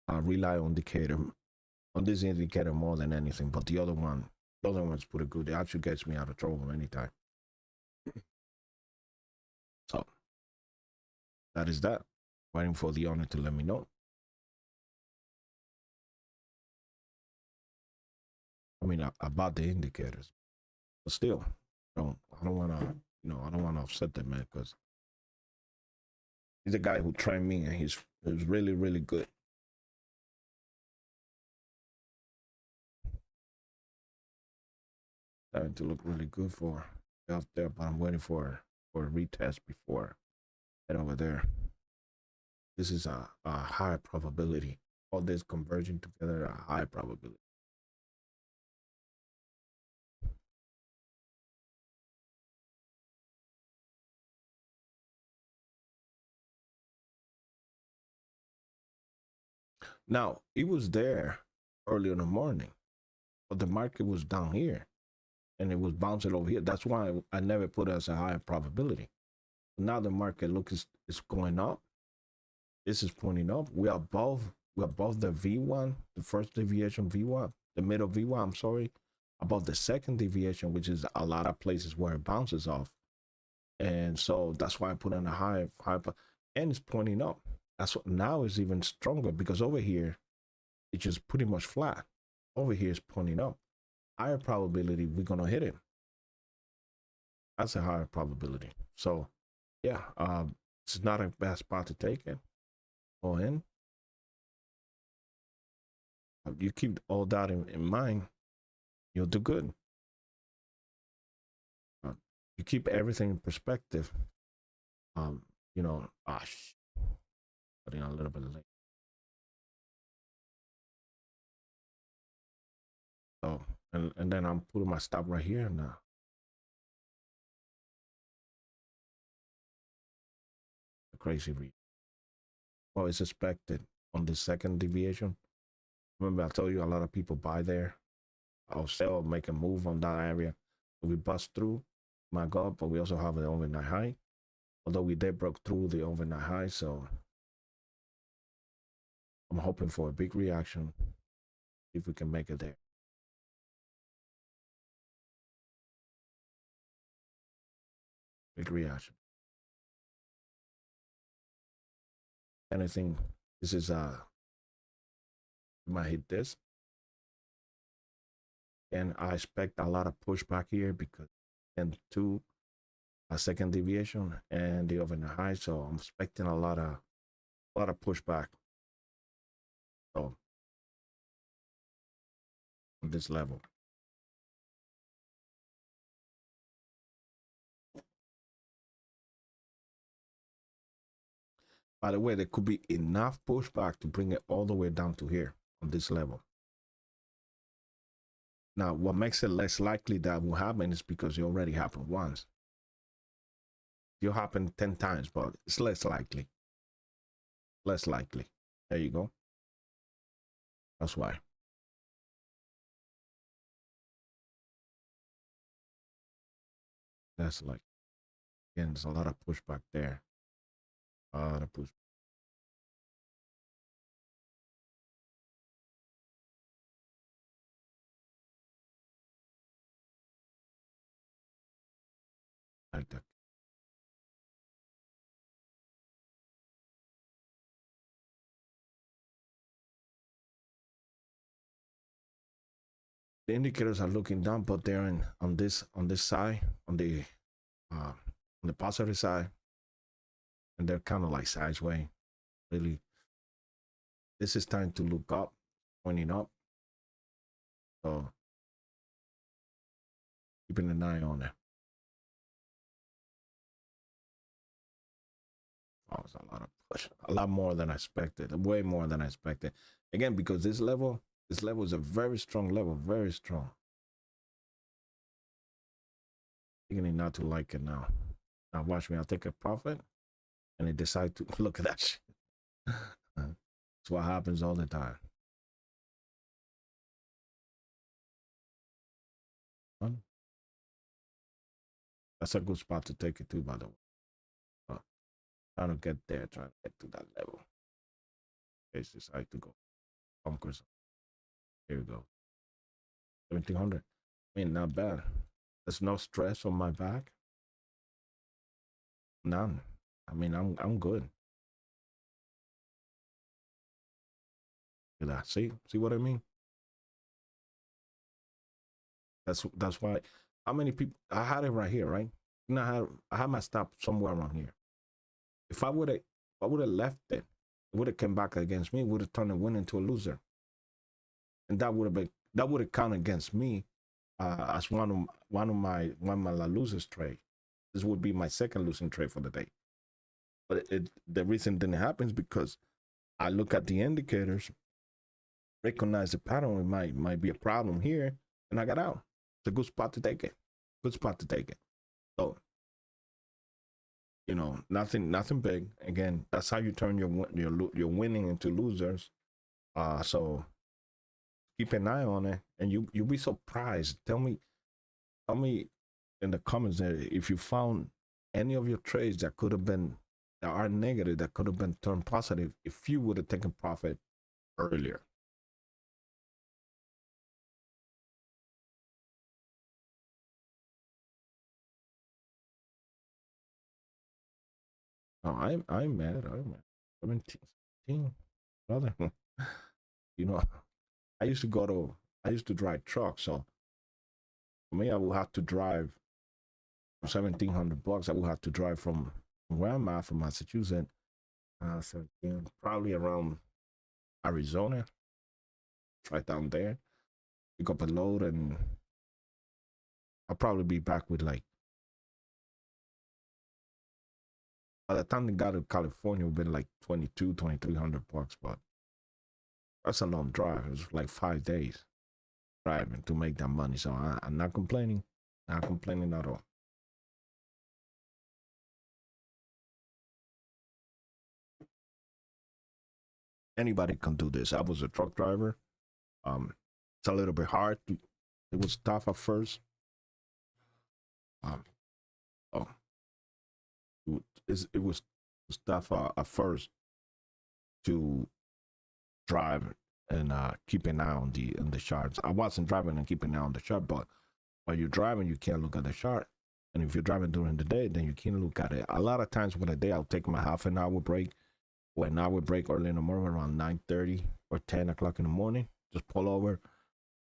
rely on this indicator more than anything. But the other one's pretty good. It actually gets me out of trouble anytime. So that is that. Waiting for the owner to let me know. I mean, about the indicators, but still, I don't want to, I don't want to upset that man, because he's a guy who trained me, and he's really, really good. Starting to look really good for out there, but I'm waiting for a retest before head over there. This is a high probability. All this converging together, a high probability. Now, it was there early in the morning, but the market was down here and it was bouncing over here. That's why I never put it as a high probability. Now the market is going up. This is pointing up. We're above the V1, the first deviation V1, the middle V1, I'm sorry, above the second deviation, which is a lot of places where it bounces off. And so that's why I put on a high, and it's pointing up. That's what now is even stronger because over here it's just pretty much flat. Over here is pointing up. Higher probability we're gonna hit it. That's a higher probability. So yeah, it's not a bad spot to take it. Go in. You keep all that in mind, you'll do good. You keep everything in perspective. You know, putting a little bit late. So, and then I'm putting my stop right here now. Crazy read. Well, it's expected on the second deviation. Remember, I told you a lot of people buy there. I'll sell, make a move on that area. We bust through, my God, but we also have an overnight high. Although we did broke through the overnight high, so I'm hoping for a big reaction. If we can make it there. Big reaction. Anything, this is we might hit this. And I expect a lot of pushback here because and two a second deviation and the overnight high. So I'm expecting a lot of pushback. So on this level. By the way, there could be enough pushback to bring it all the way down to here on this level. Now, what makes it less likely that will happen is because it already happened once. It'll happen 10 times, but it's less likely. Less likely. There you go. That's why. That's like, again, there's a lot of pushback there. A lot of pushback. Like that. The indicators are looking down, but they're on this side, on the positive side, and they're kind of like sideways. Really, this is time to look up, pointing up. So keeping an eye on it. Oh, it's a lot of push, a lot more than I expected, way more than I expected. Again, because this level is a very strong level, very strong. Beginning not to like it now. Now watch me, I'll take a profit and they decide to look at that shit. That's what happens all the time. That's a good spot to take it to, by the way. Trying to get there, trying to get to that level. Case decide to go bunkers. Here we go. 1700. I mean, not bad. There's no stress on my back. None. I mean, I'm good. Look at that. See what I mean? That's why. How many people? I had it right here, right? You know, I had my stop somewhere around here. If I would have left it, it would have come back against me. Would have turned a winner into a loser, and that would have counted against me as one of my losers trade. This would be my second losing trade for the day. But the reason it didn't happen is because I look at the indicators, recognize the pattern. It might be a problem here, and I got out. It's a good spot to take it. Good spot to take it. So, you know, nothing big. Again, that's how you turn your winning into losers. So keep an eye on it, and you'll be surprised. Tell me in the comments there if you found any of your trades that could have been that are negative that could have been turned positive if you would have taken profit earlier. No, I'm mad. 17, brother. You know, I used to drive trucks, so for me, I will have to drive for $1,700. I will have to drive from where I'm at, from Massachusetts, 17, probably around Arizona, right down there, pick up a load, and I'll probably be back with like, by the time they got to California, it would be like 2,300 bucks, but that's a long drive. It was like 5 days driving to make that money. So I'm not complaining, not complaining at all. Anybody can do this. I was a truck driver. It's a little bit hard. It was tough at first. Um, oh, it was tough at first to drive and keep an eye on the charts. I wasn't driving and keeping an eye on the chart, but while you're driving, you can't look at the chart. And if you're driving during the day, then you can't look at it. A lot of times with a day, I'll take my half an hour break or an hour break early in the morning around 9:30 or 10 o'clock in the morning. Just pull over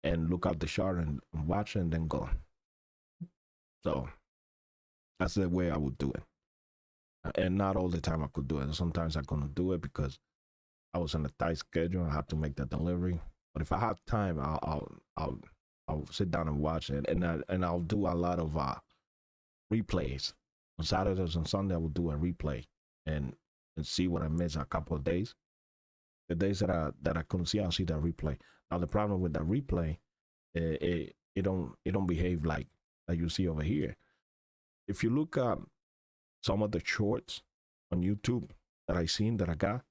and look at the chart and watch it and then go. So that's the way I would do it. And not all the time I could do it. Sometimes I couldn't do it because I was on a tight schedule. I have to make that delivery. But if I have time, I'll sit down and watch it, and I'll do a lot of replays on Saturdays and Sunday. I will do a replay and see what I missed a couple of days. The days that I couldn't see, I'll see that replay. Now the problem with the replay, it don't behave like you see over here. If you look at some of the shorts on YouTube that I got,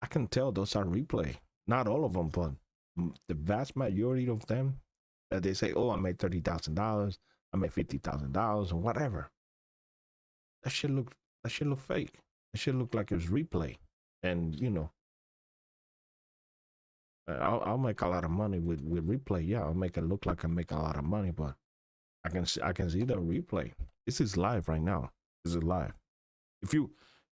I can tell those are replay. Not all of them, but the vast majority of them that they say, "Oh, I made $30,000, I made $50,000, or whatever." That shit look fake. That shit look like it was replay, and I'll make a lot of money with replay. Yeah, I'll make it look like I make a lot of money, but I can see the replay. This is live right now. This is live.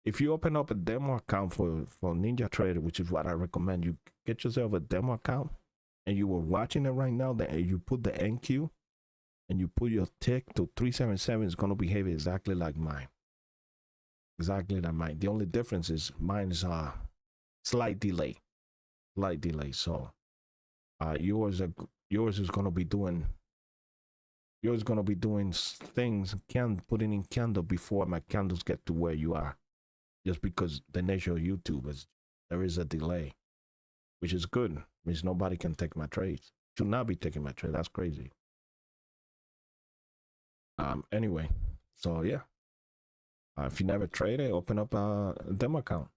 If you open up a demo account for NinjaTrader, which is what I recommend, you get yourself a demo account, and you were watching it right now, then you put the NQ and you put your tick to 377, it's gonna behave exactly like mine. Exactly like mine. The only difference is mine is slight delay. So yours is gonna be doing things, putting in candle before my candles get to where you are. Just because the nature of YouTube is there is a delay, which is good. Means nobody can take my trades. Should not be taking my trade. That's crazy. Anyway, so yeah. If you never traded, open up a demo account,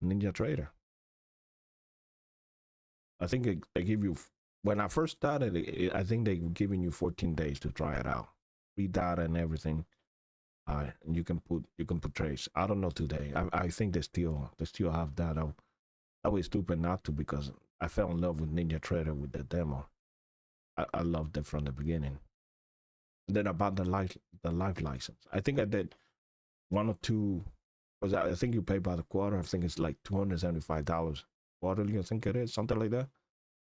NinjaTrader. I think they give you, when I first started, I think they were giving you 14 days to try it out, free data and everything. And you can put trades. I don't know today. I think they still have that. I was stupid not to, because I fell in love with NinjaTrader with the demo. I loved it from the beginning. And then about the live license, I think I did one or two, because I think you pay by the quarter. I think it's like $275 quarterly. I think it is something like that.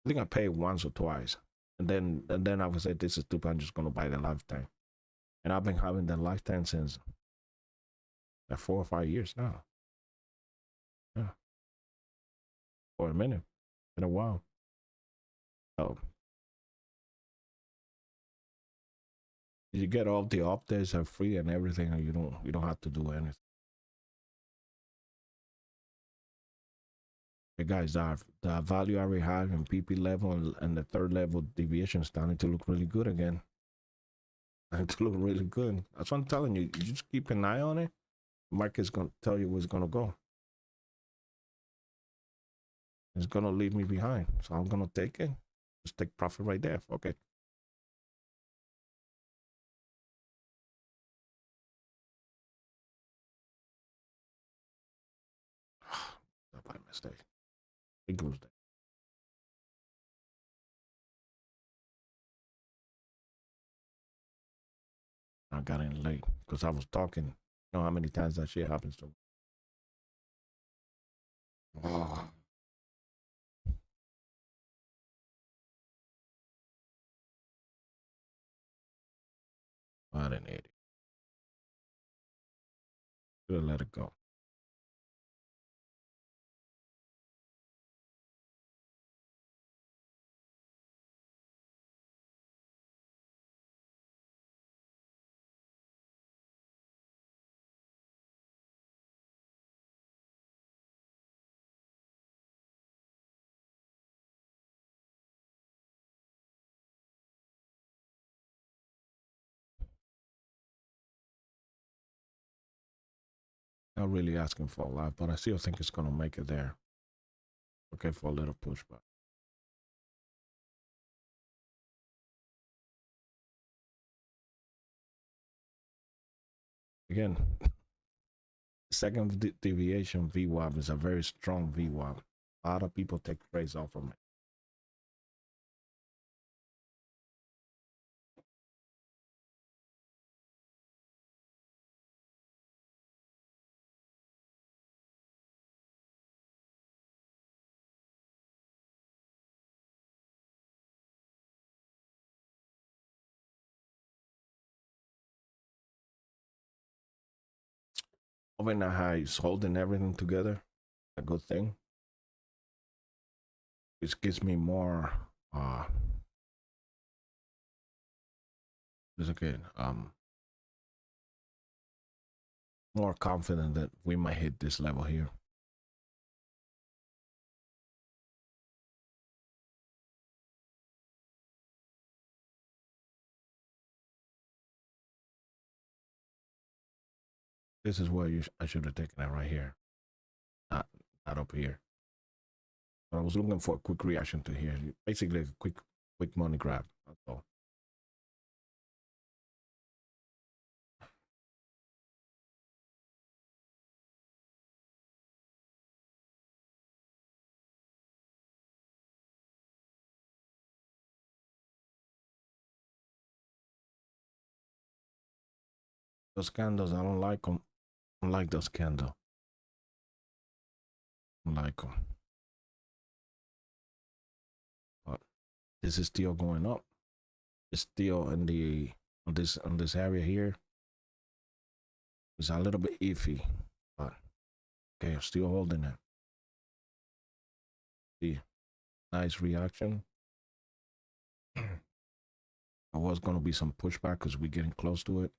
I think I paid once or twice, and then I was like, this is stupid. I'm just gonna buy the lifetime, and I've been having the lifetime since like 4 or 5 years now. Yeah, for a minute, been a while. So you get all the updates are free and everything, and you don't have to do anything. Hey guys, the value area high and PP level and the third level deviation is starting to look really good again. Starting to look really good. That's what I'm telling you. You just keep an eye on it. The market's gonna tell you where it's gonna go. It's gonna leave me behind, so I'm gonna take it. Just take profit right there. Okay. By mistake. It goes there. I got in late because I was talking. You know how many times that shit happens to me. Oh, what an idiot. Should have let it go. Not really asking for a lot, but I still think it's gonna make it there. Okay, for a little pushback. Again, second deviation VWAP is a very strong VWAP. A lot of people take trades off from it. Overnight high is holding everything together. A good thing. Which gives me more it's okay. More confident that we might hit this level here. This is where I should have taken it right here, not up here. But I was looking for a quick reaction to here. Basically, a quick money grab. That's all. Those candles, I don't like them. I don't like those candles. I don't like them. But this is still going up. It's still in the on this area here. It's a little bit iffy, but okay, I'm still holding it. See, nice reaction. There was gonna be some pushback because we're getting close to it.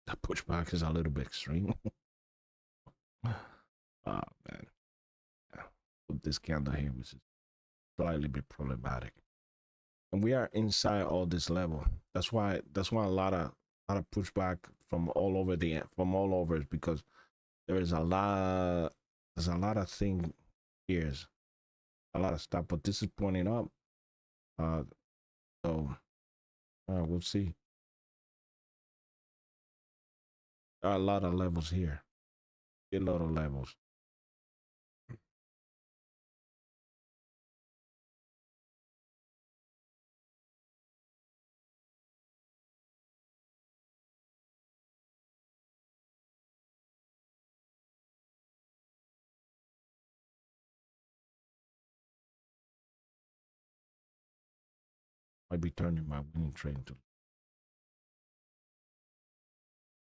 The pushback is a little bit extreme. Oh man, yeah. With this candle here, which is slightly bit problematic, and we are inside all this level. That's why a lot of pushback from all over is because there is there's a lot of thing here, a lot of stuff, but this is pointing up. Uh, so we'll see. There are a lot of levels here. A lot of levels. Might be turning my winning trade into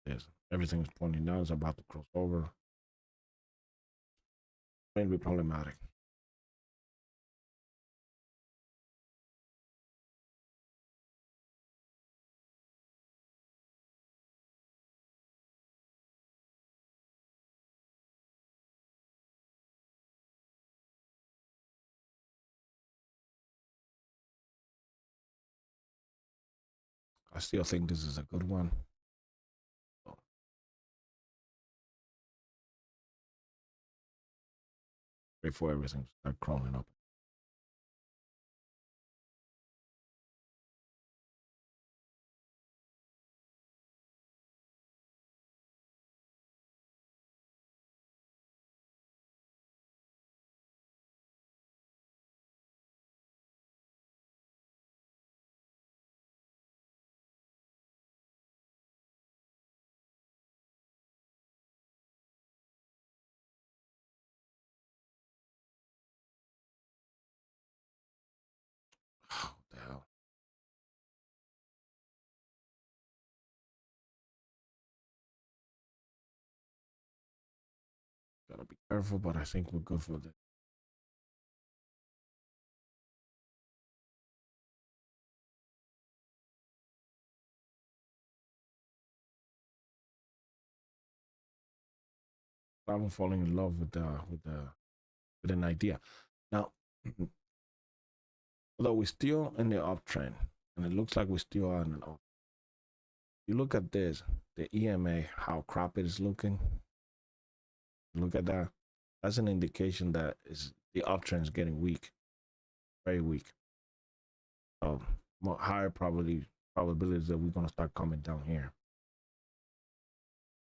this. Everything's pointing down. It's about to cross over. May be problematic. I still think this is a good one. So, before everything start crawling up. be careful, but I think we're good for this. I'm falling in love with an idea. Now, although we're still in the uptrend, and it looks like we're still on an up. You look at this, the EMA, how crap it is looking. Look at that. That's an indication that is the uptrend is getting weak, very weak. So more higher probabilities that we're gonna start coming down here.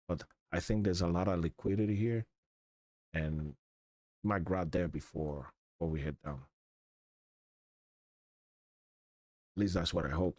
But I think there's a lot of liquidity here, and we might grab there before we head down. At least that's what I hope.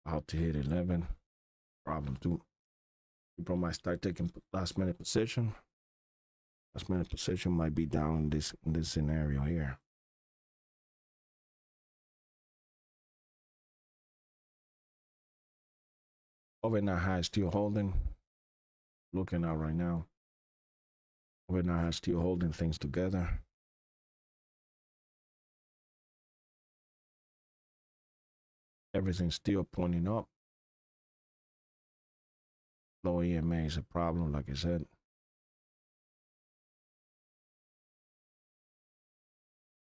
Out to hit 11. Problem two. People might start taking last minute position. Last minute position might be down in this scenario here. Overnight high still holding. Looking out right now. Overnight high still holding things together. Everything's still pointing up. Low EMA is a problem, like I said.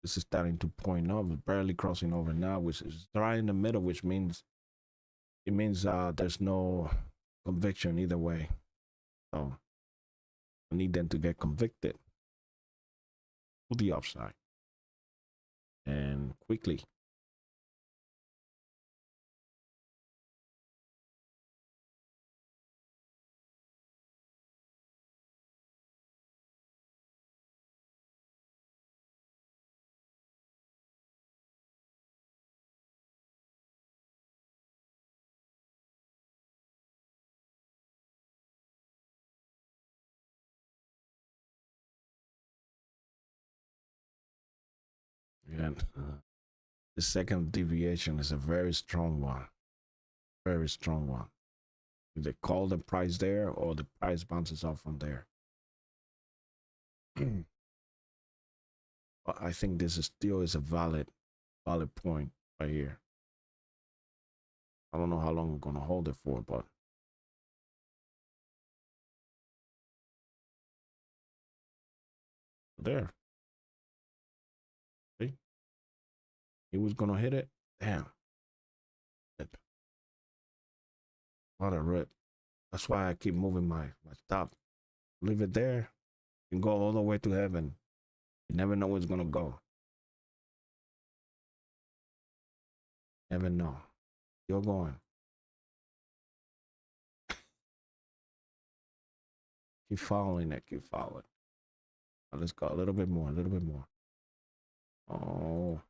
This is starting to point up, barely crossing over now, which is right in the middle, which means there's no conviction either way. So I need them to get convicted to the upside and quickly. And the second deviation is a very strong one. Very strong one. They call the price there or the price bounces off from there. But I think this is still is a valid point right here. I don't know how long we're gonna hold it for, but there. See? He was gonna hit it. Damn. What a rip. That's why I keep moving my stop. Leave it there. You can go all the way to heaven. You never know where it's gonna go. Never know. You're going. Keep following it. Keep following. Let's go a little bit more. A little bit more. Oh.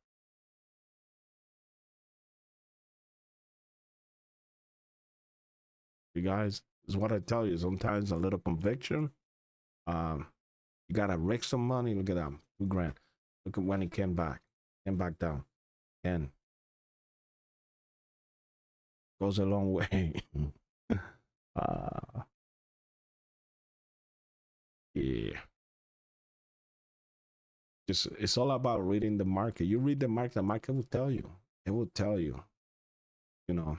You guys, this is what I tell you. Sometimes a little conviction. You gotta risk some money. Look at that. $2,000. Look at when he came back. Came back down. And goes a long way. Yeah. Just it's all about reading the market. You read the market will tell you. It will tell you. You know.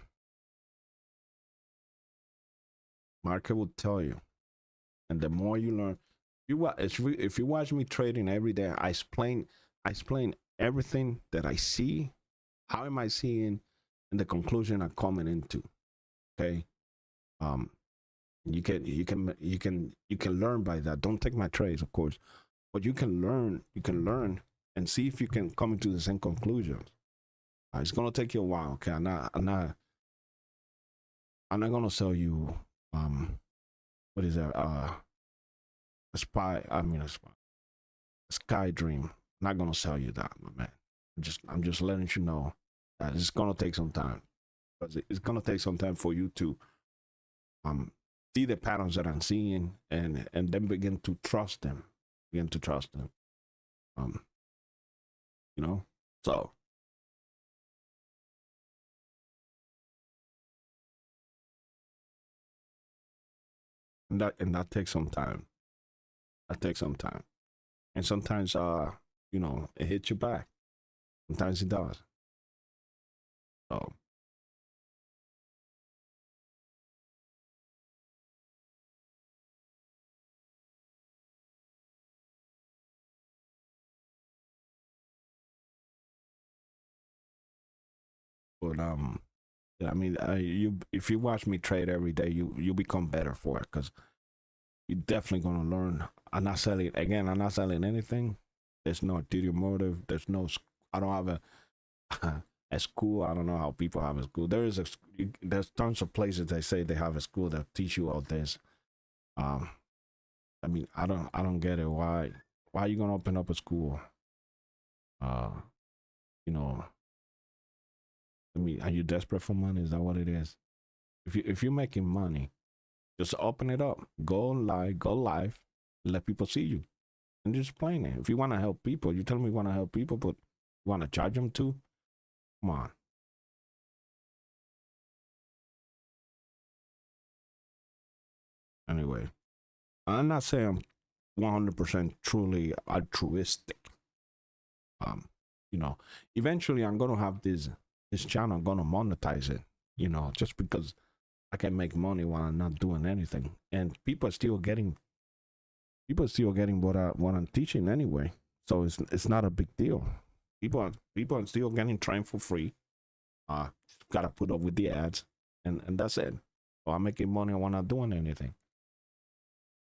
Market will tell you. And the more you learn, if you watch me trading every day, I explain everything that I see. How am I seeing, and the conclusion I'm coming into. Okay. You can learn by that. Don't take my trades, of course, but you can learn and see if you can come into the same conclusions. It's gonna take you a while. Okay, I'm not I'm not gonna sell you what is that? A spy. I mean a spy. A sky dream. I'm not gonna sell you that, my man. I'm just letting you know that it's gonna take some time. Because it's gonna take some time for you to um see the patterns that I'm seeing and then begin to trust them. Begin to trust them. Um, you know? So and that takes some time. That takes some time. And sometimes you know, it hits you back. Sometimes it does. So but yeah, I mean, you if you watch me trade every day, you become better for it because you're definitely gonna learn. I'm not selling again. I'm not selling anything. There's no ulterior motive. There's no. I don't have a a school. I don't know how people have a school. There is a. There's tons of places they say they have a school that teach you all this. Um, I mean, I don't get it. Why are you gonna open up a school? Uh, you know, I mean, are you desperate for money? Is that what it is? If you're making money, just open it up. Go live, let people see you. And just explain it. If you want to help people, you tell me you want to help people, but you want to charge them too? Come on. Anyway, I'm not saying I'm 100% truly altruistic. Um, you know, eventually I'm gonna have this channel. I'm gonna monetize it. You know, just because I can make money while I'm not doing anything, and people are still getting what I'm teaching anyway. So it's not a big deal. People are still getting trained for free. Gotta put up with the ads, and that's it. So I'm making money while not doing anything.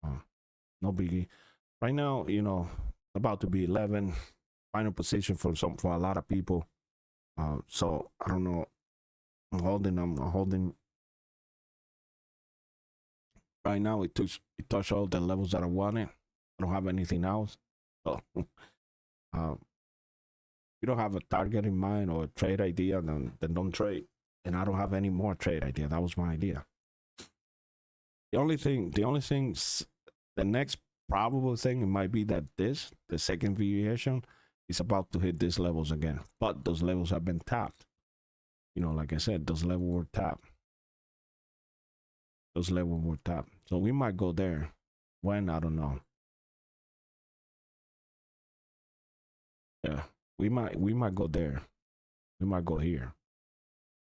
Uh, no biggie. Right now, you know, about to be 11, final position for a lot of people. So I don't know. I'm holding. Right now, it touched all the levels that I wanted. I don't have anything else. So, you don't have a target in mind or a trade idea, then don't trade. And I don't have any more trade idea. That was my idea. The only thing, the next probable thing, it might be that the second variation, is about to hit these levels again. But those levels have been tapped. You know, like I said, those levels were tapped. Those levels were tapped. So we might go there. When, I don't know. Yeah, we might go there. We might go here,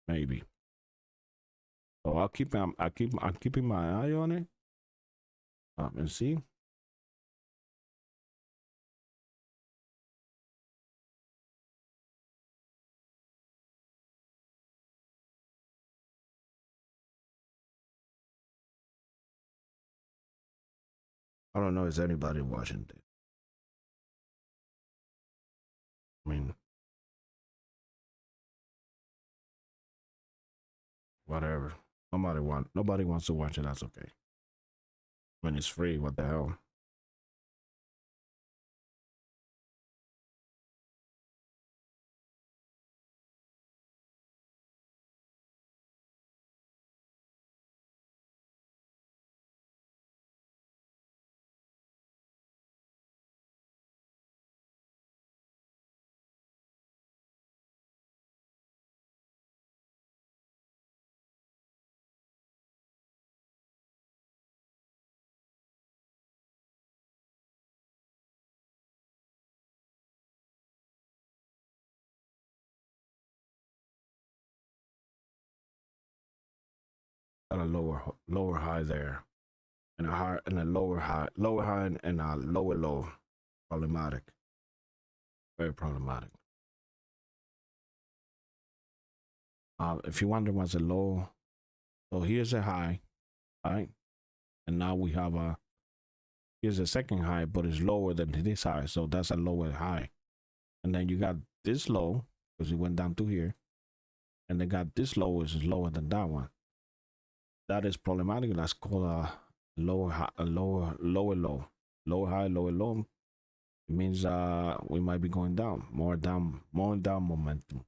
maybe. So I'm keeping my eye on it. And see. I don't know. Is anybody watching this? I mean, whatever. Nobody wants to watch it. That's okay. When it's free, what the hell? Got a lower high there, and a lower high, and a lower low. Problematic. Very problematic. If you wonder what's a low, so here's a high, right? And now we have a here's a second high, but it's lower than this high, so that's a lower high. And then you got this low because it went down to here, and they got this low, which is lower than that one. that is problematic. That's called a lower high, a lower low, lower high, lower low. It means we might be going down, more down momentum.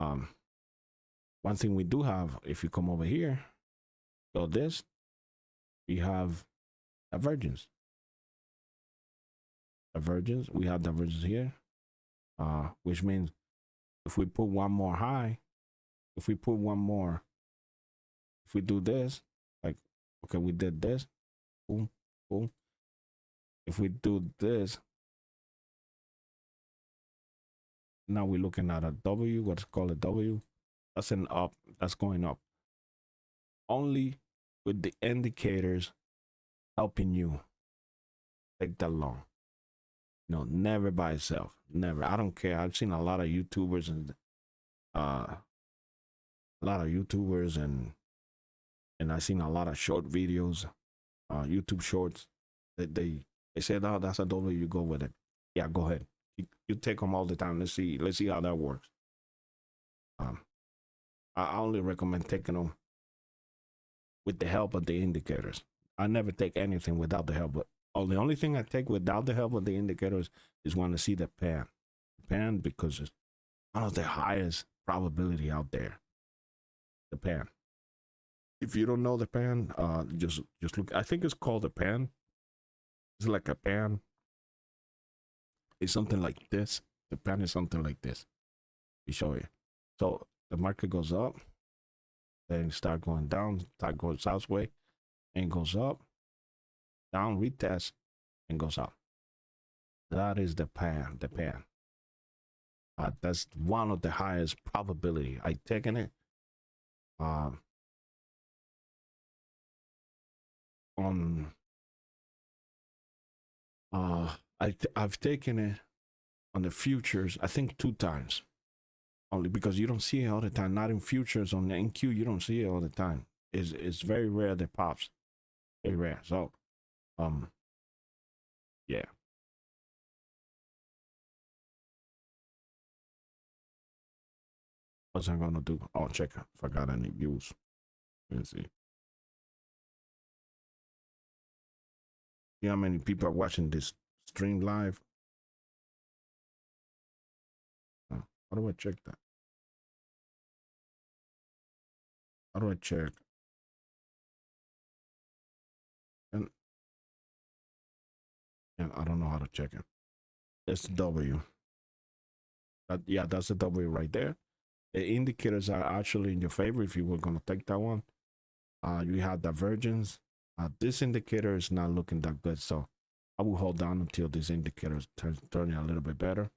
One thing we do have, if you come over here, go this, we have divergence. We have divergence here, which means if we put one more high, if we do this, like, okay, we did this, boom, boom. If we do this, now we're looking at a W, what's called a W. That's an up, that's going up. Only with the indicators helping you take that long. No, never by itself. Never. I don't care. I've seen a lot of YouTubers and I've seen a lot of short videos, YouTube shorts. They said, "Oh, that's a W. You go with it." Yeah, go ahead. You take them all the time. Let's see how that works. I only recommend taking them with the help of the indicators. I never take anything without the help. But the only thing I take without the help of the indicators is when I see the pan. Pan, because it's one of the highest probability out there. The pan. If you don't know the pan, just look. I think it's called a pan. It's like a pan. It's something like this. The pan is something like this. Let me show you. So the market goes up, then start going down, start going southway, and goes up, down, retest, and goes up. That is the pan. The pan. That's one of the highest probability. I taken it. I've taken it on the futures, I think 2 times, only because you don't see it all the time. Not in futures. On the NQ, you don't see it all the time. It's very rare that pops, very rare. So yeah, what's I gonna do? I'll check if I got any views. Let's see how many people are watching this stream live. How do I check that? How do I check? And I don't know how to check it. That's the W. Yeah, that's the W right there. The indicators are actually in your favor if you were going to take that one. You have divergence. This indicator is not looking that good, so I will hold down until this indicator is turning a little bit better.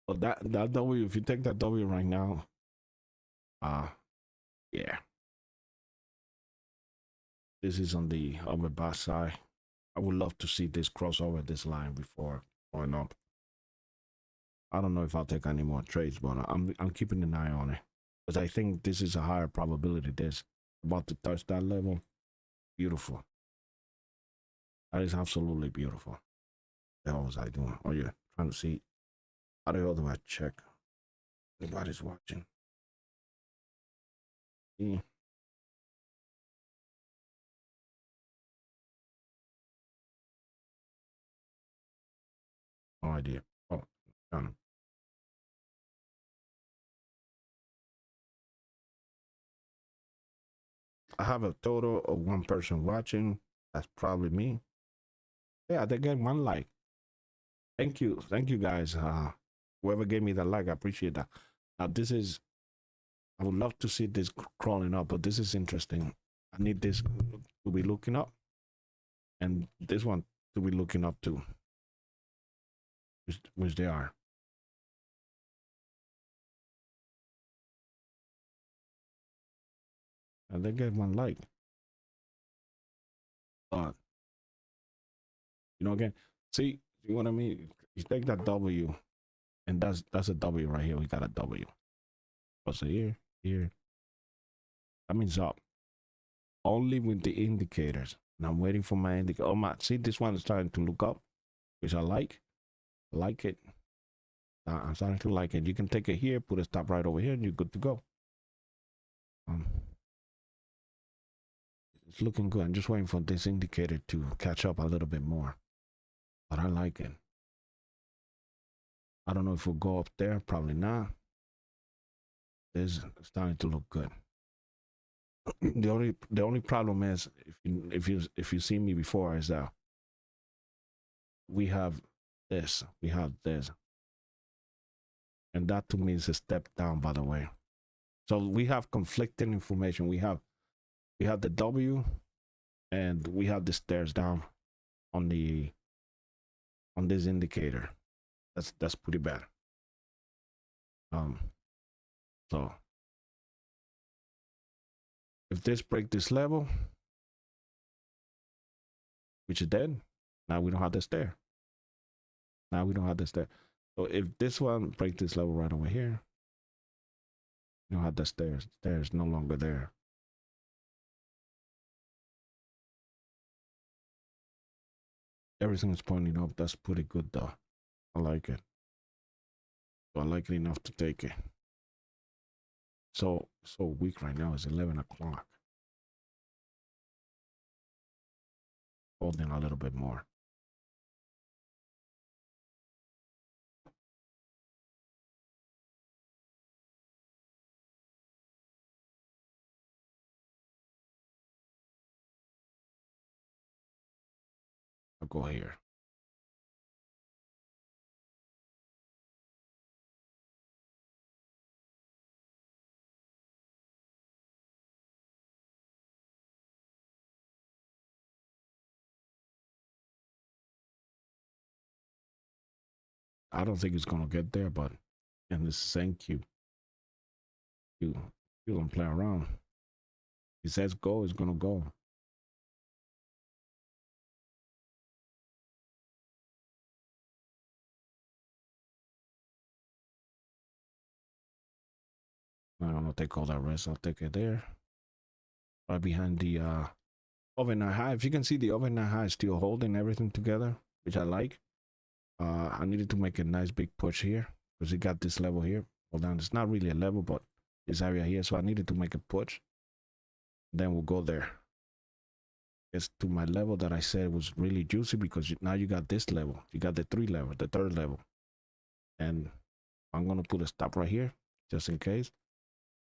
But that W, if you take that W right now, yeah, this is on the upper bar side. I would love to see this cross over this line before going up. I don't know if I'll take any more trades, but I'm keeping an eye on it because I think this is a higher probability. This about to touch that level. Beautiful. That is absolutely beautiful. What the hell was I doing? Oh yeah, trying to see. How the hell do I check? Anybody's watching? Yeah. No idea. Oh, I have a total of 1 person watching. That's probably me. Yeah, they get 1 like. Thank you guys. Whoever gave me that like, I appreciate that. Now this is, I would love to see this crawling up, but this is interesting. I need this to be looking up, and this one to be looking up too, which they are. And they get 1 like. But you know, again, see what I mean? You take that W, and that's a W right here. We got a W. What's it here? That means up. Only with the indicators. And I'm waiting for my indicator. Oh my, see, this one is starting to look up, which I like. I like it. I'm starting to like it. You can take it here, put a stop right over here, and you're good to go. Um, it's looking good. I'm just waiting for this indicator to catch up a little bit more, but I like it. I don't know if we'll go up there. Probably not. It's starting to look good. The only problem is if you see me before is that we have this, and that to me is a step down, by the way. So we have conflicting information. We have the W, and we have the stairs down on this indicator. That's pretty bad. So if this break this level, which is dead, now we don't have the stair. Now we don't have the stair. So if this one break this level right over here, you don't have the stairs. Stairs no longer there. Everything is pointing up. That's pretty good though. I like it. So I like it enough to take it. So weak right now. It's 11 o'clock. Holding a little bit more. I'll go here. I don't think it's gonna get there, but in the same queue, you don't play around. He says go, it's gonna go. I'm gonna take all that rest. I'll take it there. Right behind the overnight high. If you can see, the overnight high is still holding everything together, which I like. I needed to make a nice big push here because it got this level here. Hold on, it's not really a level, but this area here. So I needed to make a push. Then we'll go there. It's to my level that I said was really juicy because now you got this level. You got the 3 level, the 3rd level. And I'm gonna put a stop right here just in case.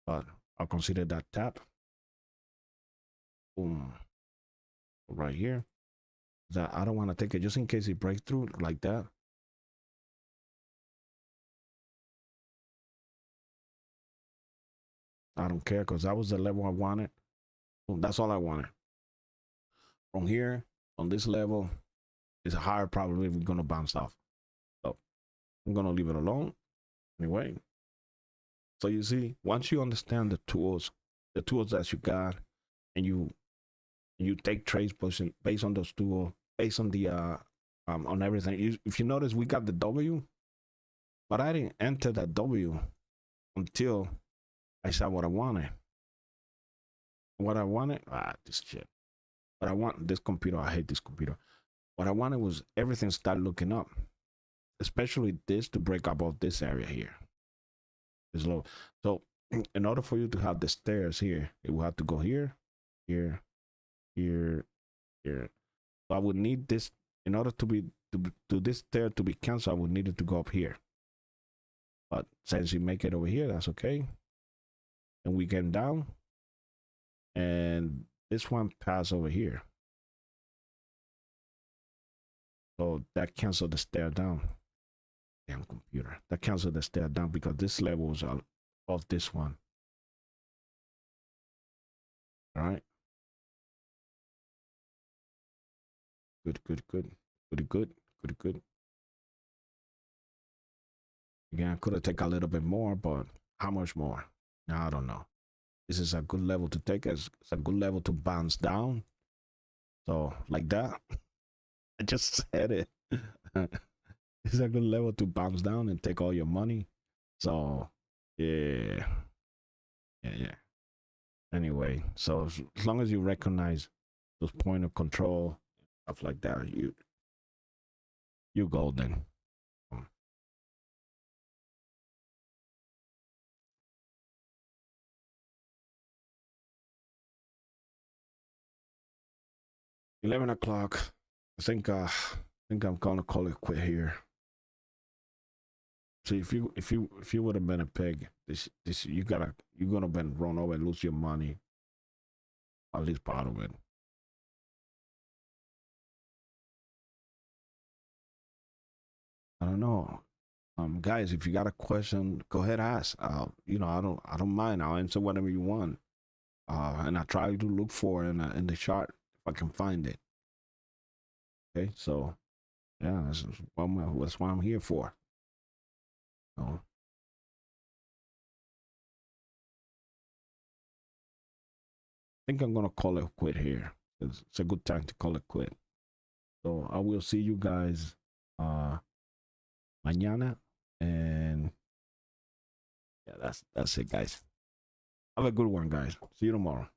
But I'll consider that tap. Boom. Right here. That I don't want to take it just in case it breaks through like that. I don't care because that was the level I wanted. That's all I wanted. From here, on this level, it's a higher probability we're going to bounce off. So I'm going to leave it alone. Anyway, so you see, once you understand the tools that you got, and you take trades based on those tools, based on the on everything. If you notice, we got the W, but I didn't enter that W until I saw what I wanted. What I wanted, this shit. But I want this computer. I hate this computer. What I wanted was everything start looking up, especially this to break above this area here. It's low. So in order for you to have the stairs here, it will have to go here, here, here, here. So I would need this in order to this stair to be canceled. I would need it to go up here. But since you make it over here, that's okay. And we get down, and this one pass over here. So that canceled the stair down. Damn computer. That canceled the stair down because this level was above this one. All right. Good. Good. Again, I could have taken a little bit more, but how much more? I don't know. This is a good level to take. It's a good level to bounce down. So like that, I just said it. It's a good level to bounce down and take all your money. So yeah. Anyway, so as long as you recognize those point of control, stuff like that, you golden. 11 o'clock. I think I'm gonna call it quit here. See, if you would have been a pig, this you're gonna been run over and lose your money, at least part of it. I don't know. Guys, if you got a question, go ahead, ask. You know, I don't mind. I'll answer whatever you want. And I try to look for in the chart if I can find it. Okay, so yeah, that's what I'm here for. So, I think I'm gonna call it quit here. It's a good time to call it quit. So I will see you guys mañana, and yeah, that's it, guys. Have a good one, guys. See you tomorrow.